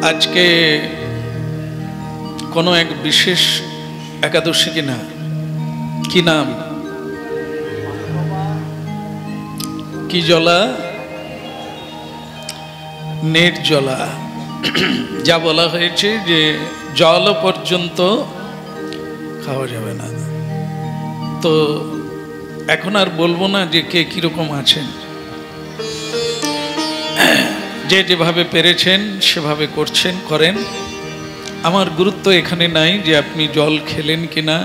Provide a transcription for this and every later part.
আজকে কোনো এক বিশেষ একাদশী কিনা, কি নাম, কি জলা, নির্জলা। যা বলা হয়েছে যে জল পর্যন্ত খাওয়া যাবে না। তো এখন আর বলবো না যে কে কিরকম আছেন, যে যেভাবে পেরেছেন সেভাবে করছেন, করেন। আমার গুরুত্ব এখানে নাই যে আপনি জল খেলেন কিনা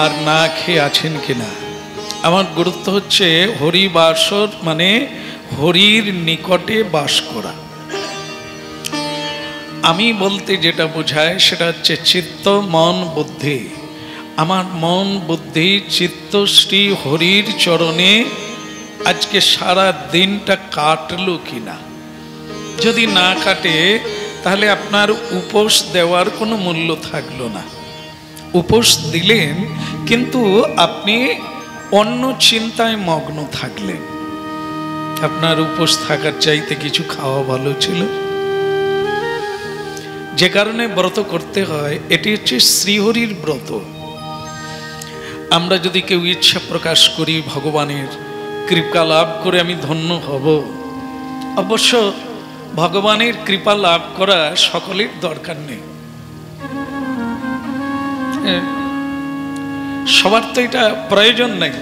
আর না খেয়ে আছেন কিনা। আমার গুরুত্ব হচ্ছে হরিবাসর, মানে হরির নিকটে বাস করা। আমি বলতে যেটা বোঝায় সেটা হচ্ছে চিত্ত, মন, বুদ্ধি। আমার মন, বুদ্ধি, চিত্ত শ্রী হরির চরণে আজকে সারা দিনটা কাটলো কিনা। যদি না কাটে তাহলে আপনার উপোস দেওয়ার কোনো মূল্য থাকলো না। উপোস দিলেন কিন্তু আপনি অন্য চিন্তায় মগ্ন থাকলেন। আপনার উপোস থাকার চাইতে কিছু খাওয়া ভালো ছিল। যে কারণে ব্রত করতে হয়, এটি হচ্ছে শ্রীহরির ব্রত। আমরা যদি কেউ ইচ্ছা প্রকাশ করি ভগবানের কৃপা লাভ করে আমি ধন্য হব, অবশ্য ভগবানের কৃপা লাভ করা সকলের দরকার নেই। সবার তো এটা প্রয়োজন নেই।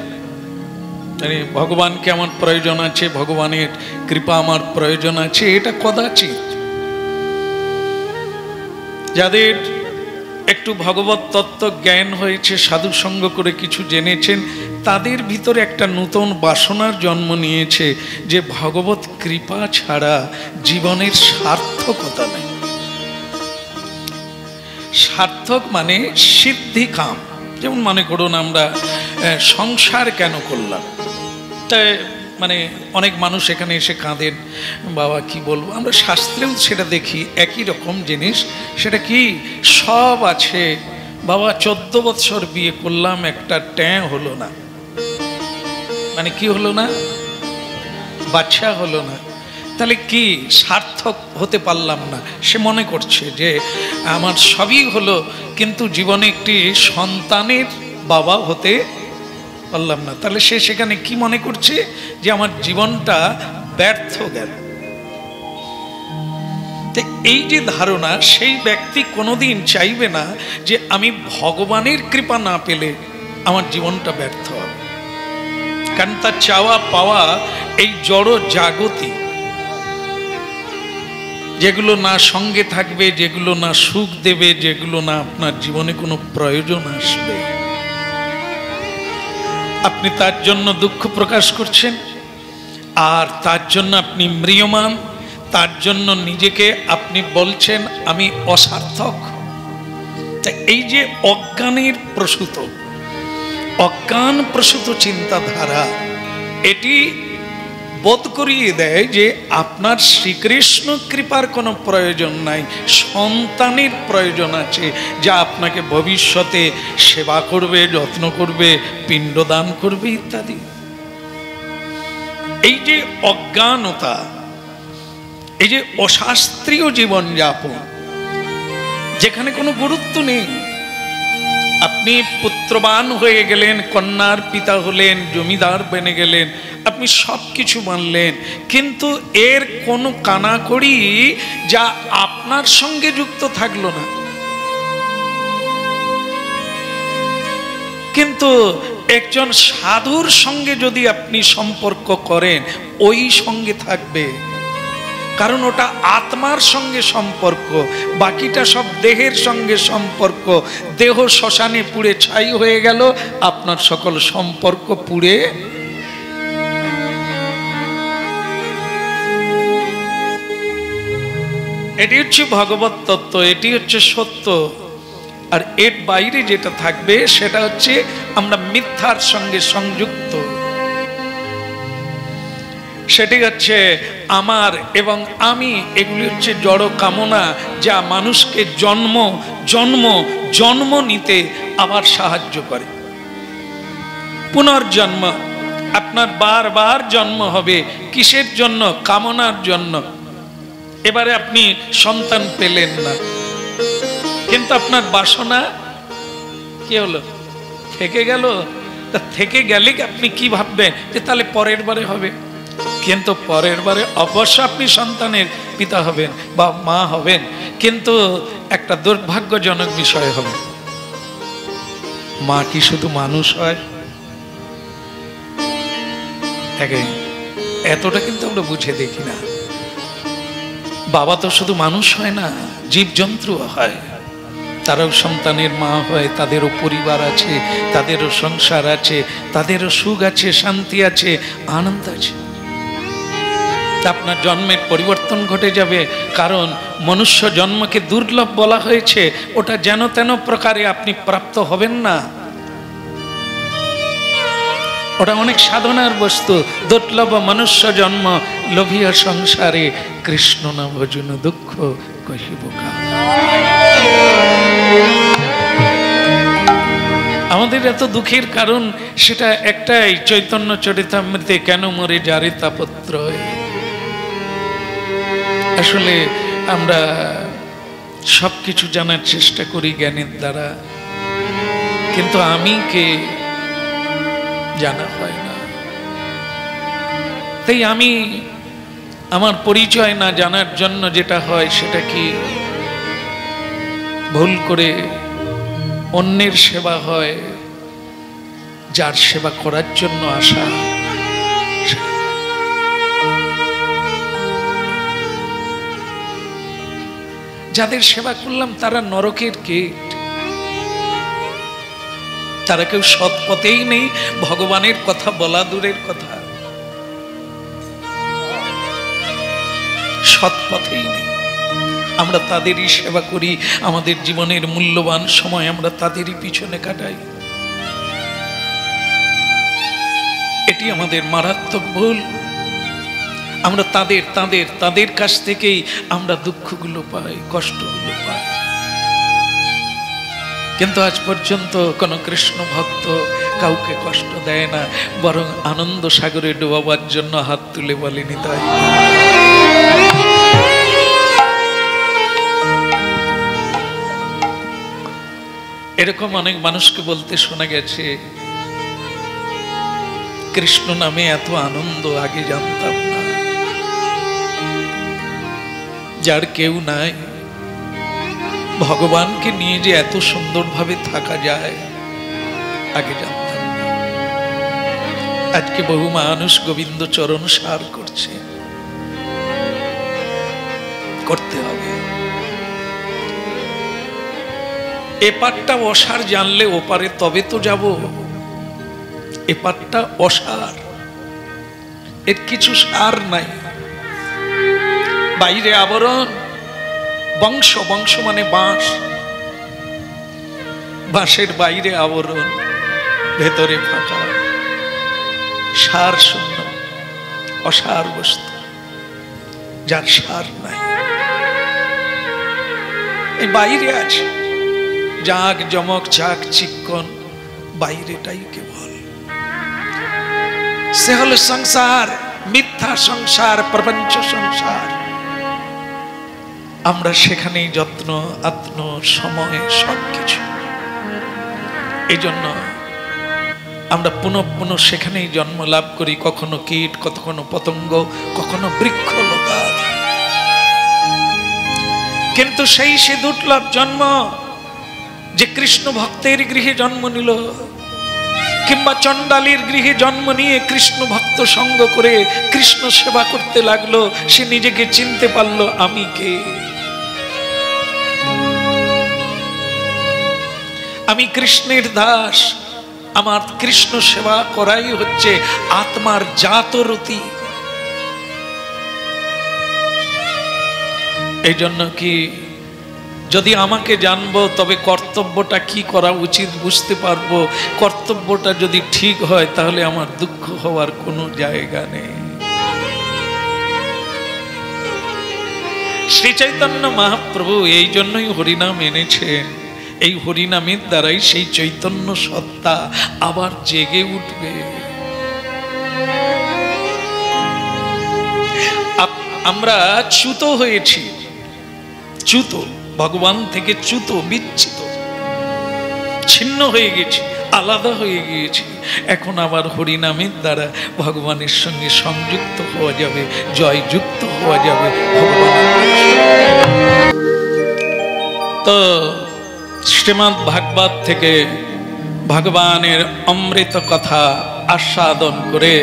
ভগবানকে আমার প্রয়োজন আছে, ভগবানের কৃপা আমার প্রয়োজন আছে, এটা কদাচিৎ। যাদের একটু ভগবত তত্ত্ব জ্ঞান হয়েছে, সাধু সঙ্গ করে কিছু জেনেছেন, তাদের ভিতরে একটা নূতন বাসনার জন্ম নিয়েছে যে ভগবত কৃপা ছাড়া জীবনের সার্থকতা নেই। সার্থক মানে সিদ্ধি কাম। যেমন মনে করুন আমরা সংসার কেন করলাম, তাই মানে অনেক মানুষ এখানে এসে কাঁদেন, বাবা কি বলবো। আমরা শাস্ত্রেও সেটা দেখি একই রকম জিনিস। সেটা কি, সব আছে বাবা, 14 বৎসর বিয়ে করলাম, একটা ট্যাঁ হলো না। মানে কি হলো না, বাচ্চা হলো না। তাহলে কি সার্থক হতে পারলাম না। সে মনে করছে যে আমার সবই হলো, কিন্তু জীবনে একটি সন্তানের বাবা হতে পারলাম না। তাহলে সে সেখানে কি মনে করছে, যে আমার জীবনটা ব্যর্থ গেল। এই যে ধারণা, সেই ব্যক্তি কোনোদিন চাইবে না যে আমি ভগবানের কৃপা না পেলে আমার জীবনটা ব্যর্থ হবে। কারণ তার চাওয়া পাওয়া এই জড় জাগতিক, যেগুলো না সঙ্গে থাকবে, যেগুলো না সুখ দেবে, যেগুলো না আপনার জীবনে কোনো প্রয়োজন আসবে, আপনি তার জন্য দুঃখ প্রকাশ করছেন। আর তার জন্য আপনি ম্রিয়মান, তার জন্য নিজেকে আপনি বলছেন আমি অসার্থক। তাই এই যে অজ্ঞানের প্রসূত, অজ্ঞান প্রসূত চিন্তাধারা, এটি বোধ করিয়ে দেয় যে আপনার শ্রীকৃষ্ণ কৃপার কোনো প্রয়োজন নাই, সন্তানের প্রয়োজন আছে, যা আপনাকে ভবিষ্যতে সেবা করবে, যত্ন করবে, পিণ্ডদান করবে ইত্যাদি। এই যে অজ্ঞানতা, এই যে অশাস্ত্রীয় জীবনযাপন, যেখানে কোনো গুরুত্ব নেই। আপনি পুত্রবান হয়ে গেলেন, কন্যার পিতা হলেন, জমিদার বেনে গেলেন, আপনি সব কিছু মানলেন, কিন্তু এর কোনো কানাকড়ি যা আপনার সঙ্গে যুক্ত থাকলো না। কিন্তু একজন সাধুর সঙ্গে যদি আপনি সম্পর্ক করেন, ওই সঙ্গে থাকবে। কারণ ওটা আত্মার সঙ্গে সম্পর্ক, বাকিটা সব দেহের সঙ্গে সম্পর্ক। দেহ শ্মশানে পুড়ে ছাই হয়ে গেল, আপনার সকল সম্পর্ক পুড়ে। এটি হচ্ছে ভগবত তত্ত্ব, এটি হচ্ছে সত্য। আর এর বাইরে যেটা থাকবে সেটা হচ্ছে আমরা মিথ্যার সঙ্গে সংযুক্ত। সেটি হচ্ছে আমার এবং আমি, এগুলি হচ্ছে জড় কামনা, যা মানুষকে জন্ম জন্ম জন্ম নিতে আবার সাহায্য করে। পুনর্জন্ম, আপনার বারবার জন্ম হবে, কিসের জন্য? কামনার জন্য। এবারে আপনি সন্তান পেলেন না, কিন্তু আপনার বাসনা কি হলো, থেকে গেল। তা থেকে গেলে আপনি কি ভাববেন যে তাহলে পরের বারে হবে, কিন্তু পরের বারে অবশ্য আপনি সন্তানের পিতা হবেন বা মা হবেন, কিন্তু একটা দুর্ভাগ্যজনক বিষয় হবে, মা কি শুধু মানুষ হয়? এতটা কিন্তু আমরা বুঝে দেখি না। বাবা তো শুধু মানুষ হয় না, জীবজন্তু হয়, তারাও সন্তানের মা হয়, তাদেরও পরিবার আছে, তাদেরও সংসার আছে, তাদেরও সুখ আছে, শান্তি আছে, আনন্দ আছে। আপনার জন্মের পরিবর্তন ঘটে যাবে, কারণ মনুষ্য জন্মকে দুর্লভ বলা হয়েছে, ওটা যেন তেন প্রকারে আপনি প্রাপ্ত হবেন না, ওটা অনেক সাধনার বস্তু। দুর্লভ মনুষ্য জন্ম, লোভিয়া সংসারে, কৃষ্ণ না ভজন দুঃখ কহিব কার। আমাদের এত দুঃখের কারণ সেটা একটাই, চৈতন্য চরিতামৃতে কেন মরে যারে তাপত্র। আসলে আমরা সবকিছু জানার চেষ্টা করি জ্ঞানের দ্বারা, কিন্তু আমি কে জানা হয় না। তাই আমি আমার পরিচয় না জানার জন্য যেটা হয় সেটা কি, ভুল করে অন্যের সেবা হয়, যার সেবা করার জন্য আসা। যাদের সেবা করলাম তারা নরকের গেট, তারা কেউ সৎ পথেই নেই, ভগবানের কথা বলা দূরের কথা, সৎ পথেই নেই। আমরা তাদেরই সেবা করি, আমাদের জীবনের মূল্যবান সময় আমরা তাদেরই পিছনে কাটাই। এটি আমাদের মারাত্মক ভুল। আমরা তাদের কাছ থেকেই আমরা দুঃখগুলো পাই, কষ্টগুলো পাই। কিন্তু আজ পর্যন্ত কোন কৃষ্ণ ভক্ত কাউকে কষ্ট দেয় না, বরং আনন্দ সাগরে ডোবাবার জন্য হাত তুলে বলেনি তাই। এরকম অনেক মানুষকে বলতে শোনা গেছে, কৃষ্ণ নামে এত আনন্দ আগে জানতাম না, যার কেউ নাই, ভগবানকে নিয়ে যে এত সুন্দরভাবে থাকা যায় আগে জানতাম না। আজকে বহু মানুষ গোবিন্দ চরণ সার করছে, করতে হবে। এপারটা অসার জানলে ওপারে তবে তো যাব। এপারটা অসার, এর কিছু সার নাই। বাইরে আবরণ, বংশ, বংশ মানে বাঁশ, বাঁশের বাইরে আবরণ, ভেতরে ফাঁকা, সার শূন্য, অসার বস্তু, যার সার নাই। এই বাইরে আছে জাগ জমক, চাক চিক্কন, বাইরেটাই কেবল। সে হলো সংসার, মিথ্যা সংসার, প্রপঞ্চ সংসার। আমরা সেখানেই যত্ন, আত্ম, সময়, সবকিছু। এই জন্য আমরা পুনঃ পুনঃ সেখানেই জন্ম লাভ করি, কখনো কীট, কখনো পতঙ্গ, কখনো বৃক্ষলতা। কিন্তু সেই সে দুর্লভ জন্ম যে কৃষ্ণ ভক্তের গৃহে জন্ম নিল, কিংবা চণ্ডালীর গৃহে জন্ম নিয়ে কৃষ্ণ ভক্ত সঙ্গ করে কৃষ্ণ সেবা করতে লাগলো, সে নিজেকে চিনতে পারলো আমি কে। আমি কৃষ্ণের দাস, আমার কৃষ্ণ সেবা করাই হচ্ছে আত্মার জাতরতি। এই জন্য কি, যদি আমাকে জানবো তবে কর্তব্যটা কি করা উচিত বুঝতে পারবো। কর্তব্যটা যদি ঠিক হয় তাহলে আমার দুঃখ হওয়ার কোনো জায়গা নেই। শ্রী চৈতন্য মহাপ্রভু এই জন্যই হরিনাম এনেছেন। এই হরিনামের দ্বারাই সেই চৈতন্য সত্তা আবার জেগে উঠবে। আমরা চ্যুত হয়েছি, চ্যুত, ভগবান থেকে চ্যুত, বিচ্ছিত, ছিন্ন হয়ে গেছি, আলাদা হয়ে গিয়েছি। এখন আবার হরিনামের দ্বারা ভগবানের সঙ্গে সংযুক্ত হওয়া যাবে, জয়যুক্ত হওয়া যাবে ভগবানের। তো শ্রীমদ্ ভাগবত থেকে ভগবানের অমৃত কথা আস্বাদন করে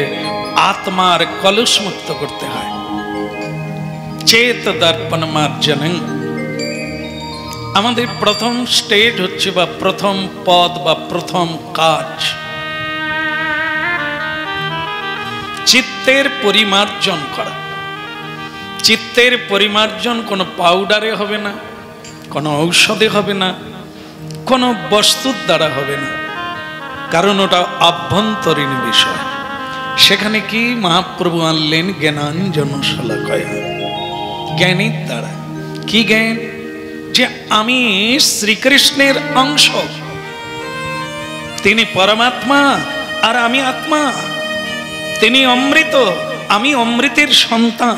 আত্মার কলুষ মুক্ত করতে হয়। চেত দর্পণ মার্জনং, আমাদের প্রথম স্টেজ হচ্ছে বা প্রথম পদ বা প্রথম কাজ চিত্তের পরিমার্জন করা। চিত্তের পরিমার্জন কোনো পাউডারে হবে না, কোনো ঔষধে হবে না, কোনো বস্তুর দ্বারা হবে না, কারণ ওটা আভ্যন্তরীণ বিষয়। সেখানে কি মহাপ্রভু আনলেন জ্ঞানাঞ্জন শলাকয়া, জ্ঞানের দ্বারা। কি জ্ঞান? যে আমি শ্রীকৃষ্ণের অংশ, তিনি পরমাত্মা আর আমি আত্মা, তিনি অমৃত, আমি অমৃতের সন্তান,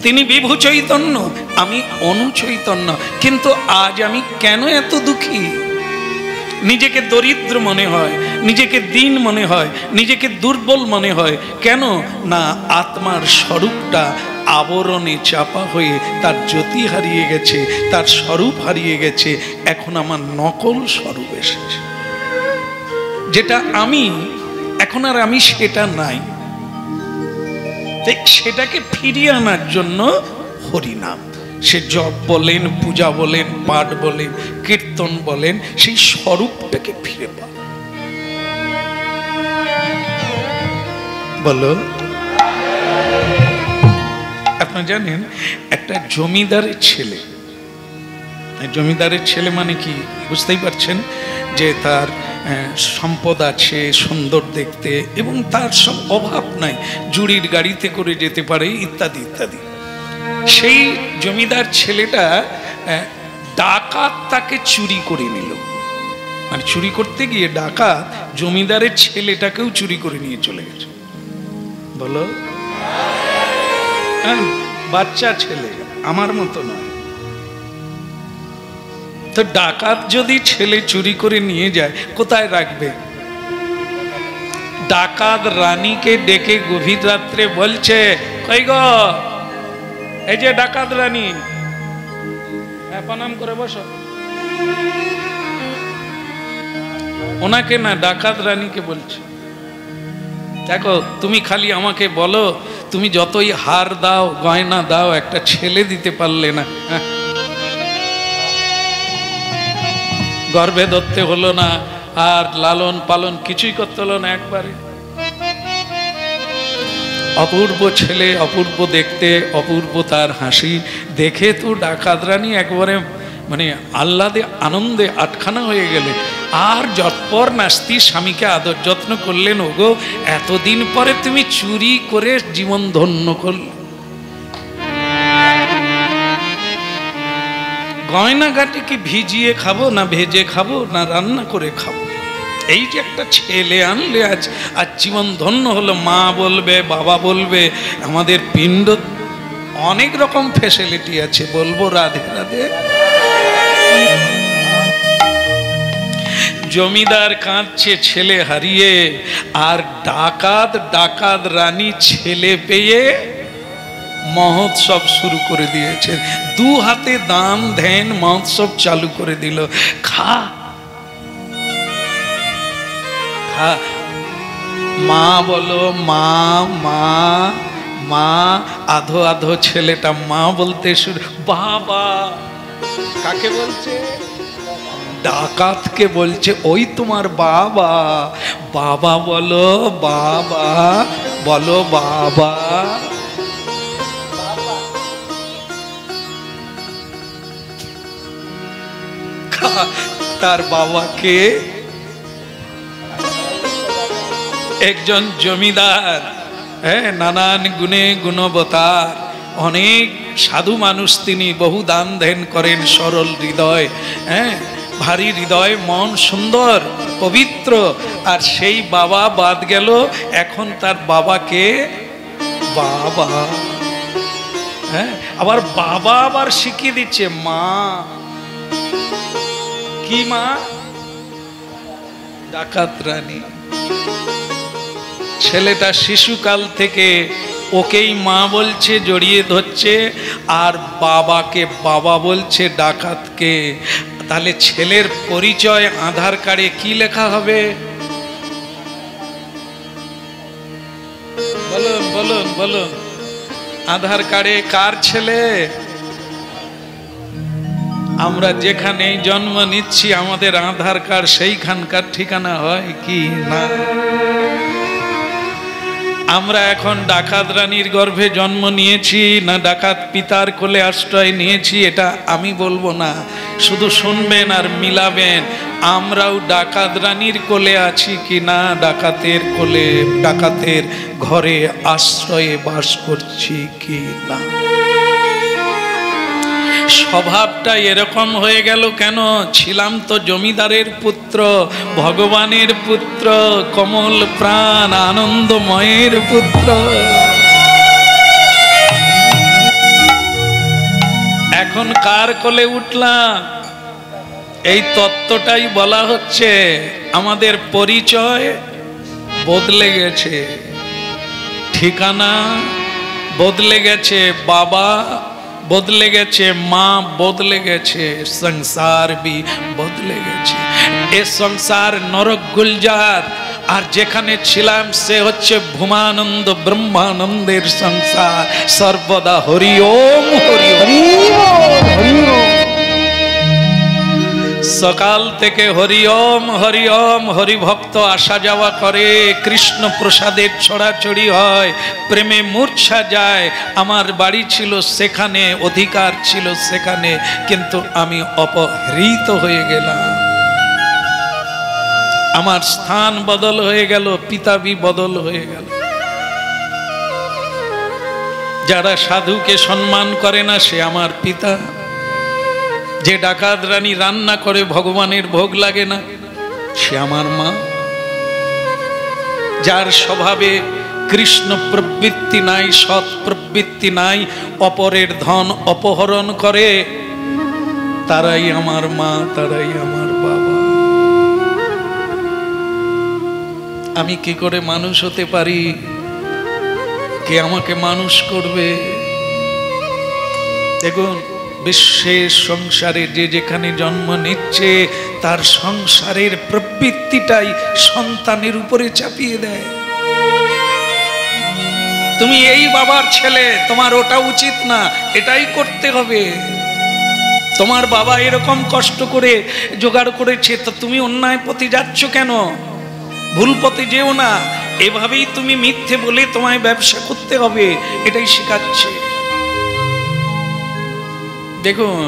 তিনি বিভু চৈতন্য, আমি অনু চৈতন্য। কিন্তু আজ আমি কেন এত দুঃখী? নিজেকে দরিদ্র মনে হয়, নিজেকে দীন মনে হয়, নিজেকে দুর্বল মনে হয়। কেন না আত্মার স্বরূপটা আবরণে চাপা হয়ে তার জ্যোতি হারিয়ে গেছে, তার স্বরূপ হারিয়ে গেছে। এখন আমার নকল স্বরূপ এসেছে, যেটা আমি, এখন আর আমি সেটা নাই। সেটাকে ফিরিয়ে আনার জন্য হরিনাম, সে জপ বলেন, পূজা বলেন, পাঠ বলেন, কীর্তন বলেন, সেই স্বরূপটাকে ফিরে পান। বলো, আপনারা জানেন একটা জমিদারের ছেলে, জমিদারের ছেলে মানে কি বুঝতেই পারছেন, যে তার সম্পদ আছে, সুন্দর দেখতে, এবং তার সব অভাব নাই, জুড়ির গাড়িতে করে যেতে পারে, ইত্যাদি ইত্যাদি। সেই জমিদার ছেলেটা ডাকাত তাকে চুরি করে নিল। মানে চুরি করতে গিয়ে ডাকাত জমিদারের ছেলেটাকেও চুরি করে নিয়ে চলে গেছে। বলো, বাচ্চা ছেলে, আমার মতো নয়। তো ডাকাত যদি ছেলে চুরি করে নিয়ে যায়, কোথায় রাখবে? ডাকাত রানীকে ডেকে গভীর রাত্রে বলছে, কই গো, এই যে ডাকাত রানী, প্রণাম করে বসো। ওনাকে না, ডাকাত রানীকে বলছে, দেখো তুমি খালি আমাকে বলো, তুমি যতই হার দাও, গয়না দাও, একটা ছেলে দিতে পারলে না। গর্ভে ধরতে হলো না, আর লালন পালন কিছুই করতে হলো না, একবারে অপূর্ব ছেলে, অপূর্ব দেখতে, অপূর্ব তার হাসি দেখে তো ডাকাত রানী একবারে মানে আহ্লাদে আনন্দে আটখানা হয়ে গেলে। আর যৎপর নাস্তি স্বামীকে আদর যত্ন করলেন, ওগো এতদিন পরে তুমি চুরি করে জীবন ধন্য করলে, গয়নাগাটি কি ভিজিয়ে খাবো না ভেজে খাবো না রান্না করে খাবো? এই যে একটা ছেলে আনলে আজ জীবন ধন্য হলো। মা বলবে, বাবা বলবে, আমাদের পিণ্ড অনেক রকম ফ্যাসিলিটি আছে, বলবো রাধে রাধে। জমিদার কাঁদছে ছেলে হারিয়ে, আর ডাকাত রানী ছেলে পেয়ে মহোৎসব শুরু করে দিয়েছে। দু হাতে দান ধ্যান মহোৎসব চালু করে দিল। খা খা, মা বলো, মা মা মা, আধো আধো ছেলেটা মা বলতে শুরু। বাবা কাকে বলছে? ডাকাতকে বলছে, ওই তোমার বাবা। বাবা বলো, বাবা বলো, বাবা। তার বাবাকে একজন জমিদার, হ্যাঁ, নানান গুণে গুণবতার, অনেক সাধু মানুষ তিনি, বহু দান ধ্যান করেন, সরল হৃদয়, হ্যাঁ, ভারী হৃদয়, মন সুন্দর পবিত্র। আর সেই বাবা বাদ গেল, এখন তার বাবাকে বাবা হ্যাঁ, আবার বাবা আবার শিখিয়ে দিচ্ছে মা। কি মা? ডাকাত রানী। ছেলেটা শিশুকাল থেকে ওকেই মা বলছে, জড়িয়ে ধরছে, আর বাবাকে বাবা বলছে, ডাকাতকে। তাহলে ছেলের পরিচয় আধার কার্ডে কি লেখা হবে? বলুন বলুন বলুন, আধার কার্ডে কার ছেলে? আমরা যেখানেই জন্ম নিচ্ছি আমাদের আধার কার্ড সেইখানকার ঠিকানা হয় কি না? আমরা এখন ডাকাত রানীর গর্ভে জন্ম নিয়েছি না ডাকাত পিতার কোলে আশ্রয় নিয়েছি এটা আমি বলবো না, শুধু শুনবেন আর মিলাবেন। আমরাও ডাকাত রানীর কোলে আছি কি না ডাকাতের কোলে, ডাকাতের ঘরে আশ্রয়ে বাস করছি কি না? স্বভাবটা এরকম হয়ে গেল কেন? ছিলাম তো জমিদারের পুত্র, ভগবানের পুত্র, কমল প্রাণ আনন্দময়ের পুত্র। এখন কার কোলে উঠলাম? এই তত্ত্বটাই বলা হচ্ছে। আমাদের পরিচয় বদলে গেছে, ঠিকানা বদলে গেছে, বাবা বদলে গেছে, মা বদলে গেছে, সংসার বি বদলে গেছে। এ সংসার নরক গুলজার, আর যেখানে ছিলাম সে হচ্ছে ভূমানন্দ ব্রহ্মানন্দের সংসার। সর্বদা হরি ওম হরি ওম। সকাল থেকে হরি ওম হরি ভক্ত আসা যাওয়া করে, কৃষ্ণ প্রসাদের ছড়াছড়ি হয়, প্রেমে মূর্ছা যায়। আমার বাড়ি ছিল সেখানে, অধিকার ছিল সেখানে, কিন্তু আমি অপহৃত হয়ে গেলাম। আমার স্থান বদল হয়ে গেল, পিতাবি বদল হয়ে গেল। যারা সাধুকে সম্মান করে না সে আমার পিতা। যে ডাকাত রানী রান্না করে ভগবানের ভোগ লাগে না সে আমার মা। যার স্বভাবে কৃষ্ণ প্রবৃত্তি নাই, সৎ প্রবৃত্তি নাই, অপরের ধন অপহরণ করে, তারাই আমার মা, তারাই আমার বাবা। আমি কি করে মানুষ হতে পারি? কে আমাকে মানুষ করবে? দেখুন, বিশ্বের সংসারে যে যেখানে জন্ম নিচ্ছে তার সংসারের প্রবৃত্তিটাই সন্তানের উপরে চাপিয়ে দেয়। তুমি এই বাবার ছেলে, তোমার ওটা উচিত না, এটাই করতে হবে। তোমার বাবা এরকম কষ্ট করে জোগাড় করেছে, তো তুমি অন্যায় পথে যাচ্ছ কেন? ভুল পথে যেও না। এভাবেই তুমি মিথ্যে বলে তোমায় ব্যবসা করতে হবে, এটাই শেখাচ্ছে। দেখুন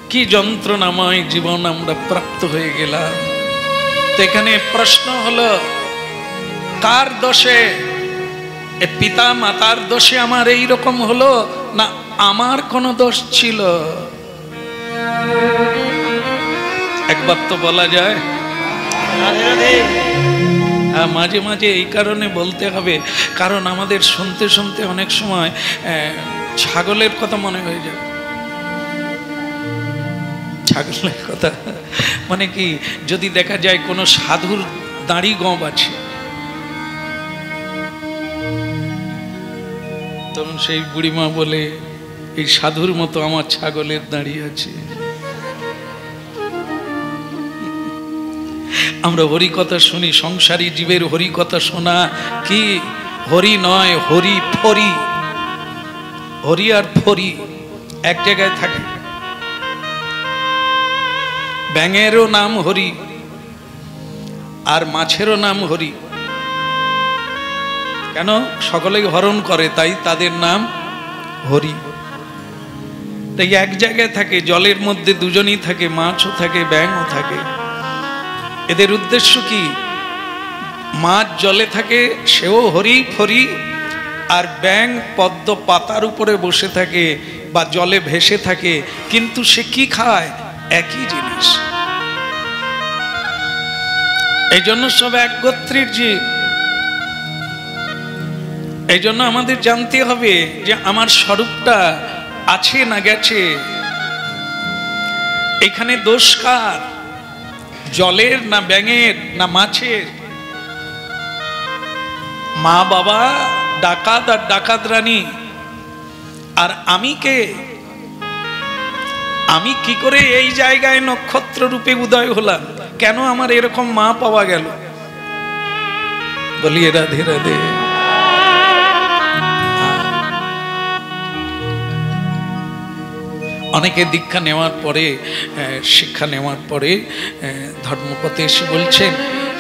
কি যন্ত্রণাময় জীবন আমরা প্রাপ্ত হয়ে গেলাম। তো এখানে প্রশ্ন হলো কার দোষে? পিতা মাতার দোষে আমার এই রকম হলো, না আমার কোনো দোষ ছিল? একবার তো বলা যায়। মাঝে মাঝে এই কারণে বলতে হবে, কারণ আমাদের শুনতে শুনতে অনেক সময় ছাগলের কথা মনে হয়ে যায়। ছাগলের কথা মানে কি, যদি দেখা যায় কোনো সাধুর দাড়ি গম আছে, তখন সেই বুড়িমা বলে এই সাধুর মতো আমার ছাগলের দাড়ি আছে। আমরা হরি কথা শুনি, সংসারী জীবের হরি কথা শোনা কি হরি নয়, হরি ফরি। হরি আর ফরি এক জায়গায় থাকে। ব্যাঙেরও নাম হরি আর মাছেরও নাম হরি। কেন? সকলেই হরণ করে তাই তাদের নাম হরি। তাই এক জায়গায় থাকে, জলের মধ্যে দুজনই থাকে, মাছও থাকে ব্যাঙও থাকে। এদের উদ্দেশ্য কি? মাছ জলে থাকে সেও হরি ফরি, আর ব্যাঙ পদ্ম পাতার উপরে বসে থাকে বা জলে ভেসে থাকে, কিন্তু সে কি খায়? একই জিনিস। এই জন্য সব এক গোত্রের জীব। এই জন্য আমাদের জানতে হবে যে আমার স্বরূপটা আছে না গেছে। এখানে দোষ কার? জলের না ব্যাঙের না মাছের? মা বাবা ডাকাত আর ডাকাত রানী, আর আমি কে? আমি কি করে এই জায়গায় নক্ষত্র রূপে উদয় হলাম? কেন আমার এরকম মা পাওয়া গেল? বলি রাধে রাধে। অনেকে দীক্ষা নেওয়ার পরে, শিক্ষা নেওয়ার পরে ধর্মপথে এসে বলছেন,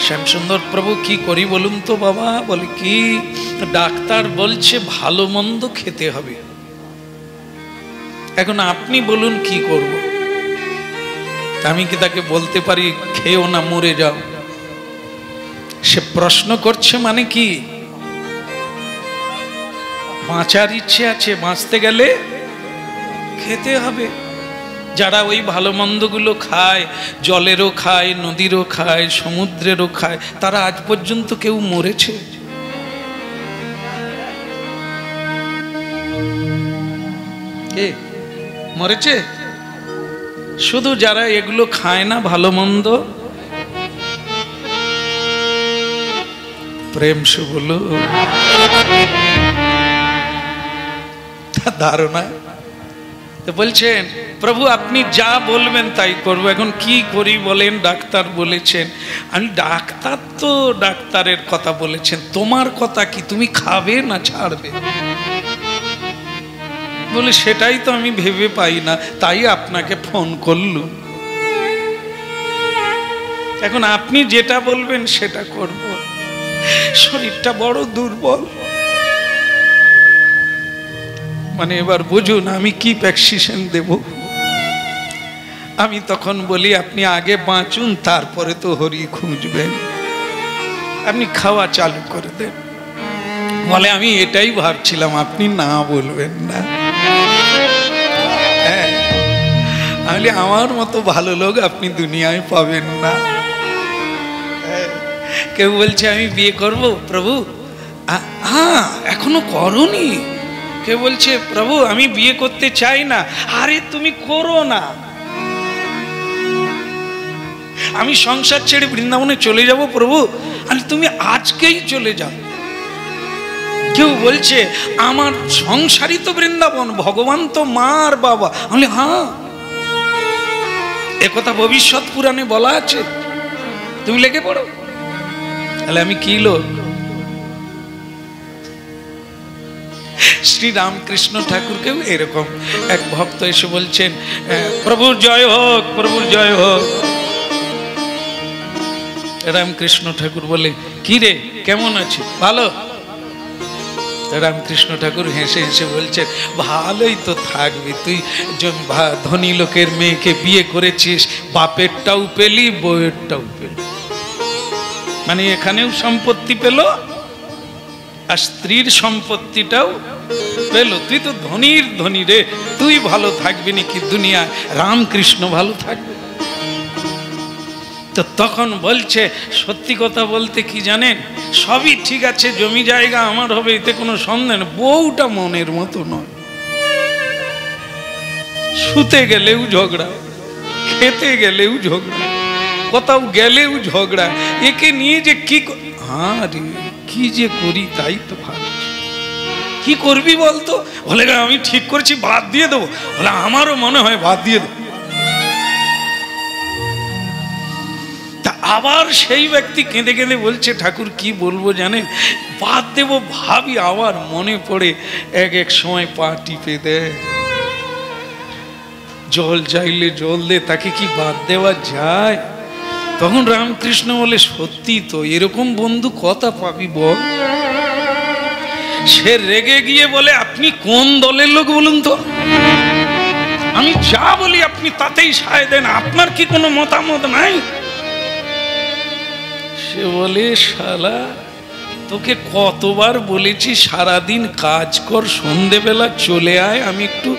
শ্যামসুন্দর প্রভু কি করি বলুন তো বাবা? বলে কি? ডাক্তার বলছে ভালো মন্দ খেতে হবে, এখন আপনি বলুন কি করব? আমি কি তাকে বলতে পারি খেও না মরে যাও? সে প্রশ্ন করছে মানে কি? বাঁচার ইচ্ছে আছে, বাঁচতে গেলে খেতে হবে। যারা ওই ভালো মন্দগুলো খায়, জলেরও খায়, নদীরও খায়, সমুদ্রেরও খায়, তারা আজ পর্যন্ত কেউ মরেছে? কে মরেছে? শুধু যারা এগুলো খায় না ভালো মন্দ। প্রেম সে বলো ধারণা তো বলছেন প্রভু আপনি যা বলবেন তাই করবো, এখন কি করি বলেন? ডাক্তার বলেছেন। আমি ডাক্তার তো ডাক্তারের কথা বলেছেন, তোমার কথা কি? তুমি খাবে না ছাড়বে? বলে সেটাই তো আমি ভেবে পাই না, তাই আপনাকে ফোন করলুম। এখন আপনি যেটা বলবেন সেটা করব। শরীরটা বড় দুর্বল, মানে এবার বুঝুন আমি কি প্রেসক্রিপশন দেব। আমি তখন বলি আপনি আগে বাঁচুন, তারপরে তো হরি খুঁজবেন, আপনি খাওয়া চালু করে দেন। বলে আমি এটাই ভাবছিলাম আপনি না বলবেন না। হ্যাঁ, আমি আমার মতো ভালো লোক আপনি দুনিয়ায় পাবেন না। কেউ বলছে আমি বিয়ে করব প্রভু, হ্যাঁ এখনো করনি। কেউ বলছে প্রভু আমি বিয়ে করতে চাই না। আরে তুমি করো না, আমি সংসার ছেড়ে বৃন্দাবনে চলে যাব প্রভু, আরে তুমি আজকেই চলে যাও। কেউ বলছে আমার সংসারই তো বৃন্দাবন, ভগবান তো মা আর বাবা। আমি হ্যাঁ, একথা ভবিষ্যৎ পুরাণে বলা আছে, তুমি লেগে পড়ো। তাহলে আমি কি লোক? শ্রী রামকৃষ্ণ ঠাকুরকেও এরকম এক ভক্ত এসে বলছেন প্রভুর জয় হোক, প্রভুর জয় হোক। রামকৃষ্ণ ঠাকুর বলে কি রে কেমন আছে? ভালো। রামকৃষ্ণ ঠাকুর হেসে হেসে বলছেন ভালোই তো থাকবি, তুই ধনী লোকের মেয়েকে বিয়ে করেছিস, বাপেরটাও পেলি বউয়েরটাও পেলি, মানে এখানেও সম্পত্তি পেল আর স্ত্রীর সম্পত্তিটাও পেল। তুই তো ধনীর ধনী রে, তুই ভালো থাকবি নাকি দুনিয়ায়? রামকৃষ্ণ ভালো থাকবে। তো তখন বলছে সত্যি কথা বলতে কি জানেন, সবই ঠিক আছে, জমি জায়গা আমার হবে, এতে কোনো সন্দেহ নেই, বউটা মনের মতো নয়। শুতে গেলেও ঝগড়া, খেতে গেলেও ঝগড়া, কোথাও গেলেও ঝগড়া। একে নিয়ে যে কি, হ্যাঁ রে কি যে করি তাই তো ভাবছি। কি করবি বলতো? বলে আমি ঠিক করছি বাদ দিয়ে দেবো। বলে আমারও মনে হয় বাদ দিয়ে দেবো। আবার সেই ব্যক্তি কেঁদে কেঁদে বলছে ঠাকুর কি বলবো জানেন, বাদ দেব ভাবি, আবার মনে পড়ে এক এক সময় পা টিপে দেয়, জল চাইলে জল দে, তাকে কি বাদ দেওয়া যায়? তখন রামকৃষ্ণ বলে সত্যি তো, এরকম বন্ধু কথা পাবি বল। সে রেগে গিয়ে বলে আপনি কোন দলের লোক বলুন তো? আমি যা বলি আপনি তাতেই সায় দেন, আপনার কি কোনো মতামত নাই? সে বলে শালা তোকে কতবার বলেছি সারাদিন কাজ কর, সন্ধেবেলা চলে আয়, আমি একটু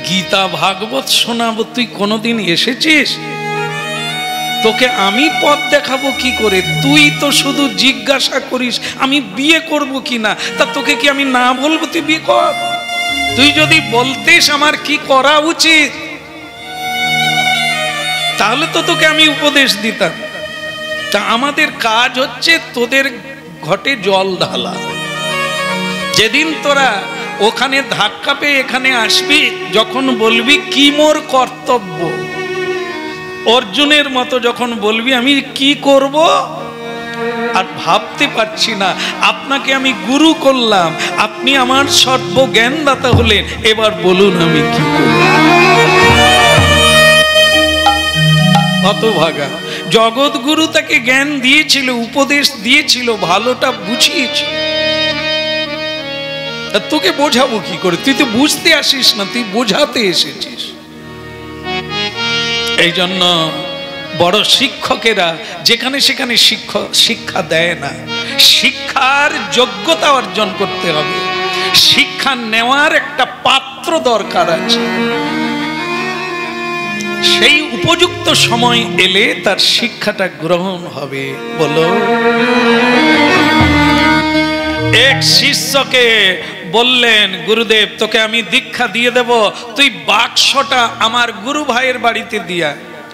গীতা ভাগবত শোনাবো, তুই কোনোদিন এসেছিস? তোকে আমি পথ দেখাবো কি করে? তুই তো শুধু জিজ্ঞাসা করিস আমি বিয়ে করব কি না, তা তোকে কি আমি না বলবো তুই বিয়ে কর? তুই যদি বলতিস আমার কি করা উচিত, তাহলে তো তোকে আমি উপদেশ দিতাম। তা আমাদের কাজ হচ্ছে তোদের ঘটে জল ঢালা। যেদিন তোরা ওখানে ধাক্কা পেয়ে এখানে আসবি, যখন বলবি কি মোর কর্তব্য, অর্জুনের মতো যখন বলবি আমি কি করব আর ভাবতে পারছি না, আপনাকে আমি গুরু করলাম, আপনি আমার সর্বজ্ঞানদাতা হলেন, এবার বলুন আমি কি করব। হতভাগা জগৎগুরু তাকে জ্ঞান দিয়েছিল, উপদেশ দিয়েছিল, ভালোটা বুঝিয়েছিল, তোকে বোঝাবো কি করে? তুই তো বুঝতে আসিস না, তুই বোঝাতে এসেছিস। এই জন্য বড় শিক্ষকেরা যেখানে সেখানে শিক্ষা দেয় না। শিক্ষার যোগ্যতা অর্জন করতে হবে, শিক্ষা নেওয়ার একটা পাত্র দরকার আছে, সেই উপযুক্ত সময় এলে তার শিক্ষাটা গ্রহণ হবে। বলো, এক শিষ্যকে বললেন গুরুদেব তোকে আমি দীক্ষা দিয়ে দেব, তুই বাক্সটা আমার গুরু ভাইয়ের বাড়িতে দিয়া,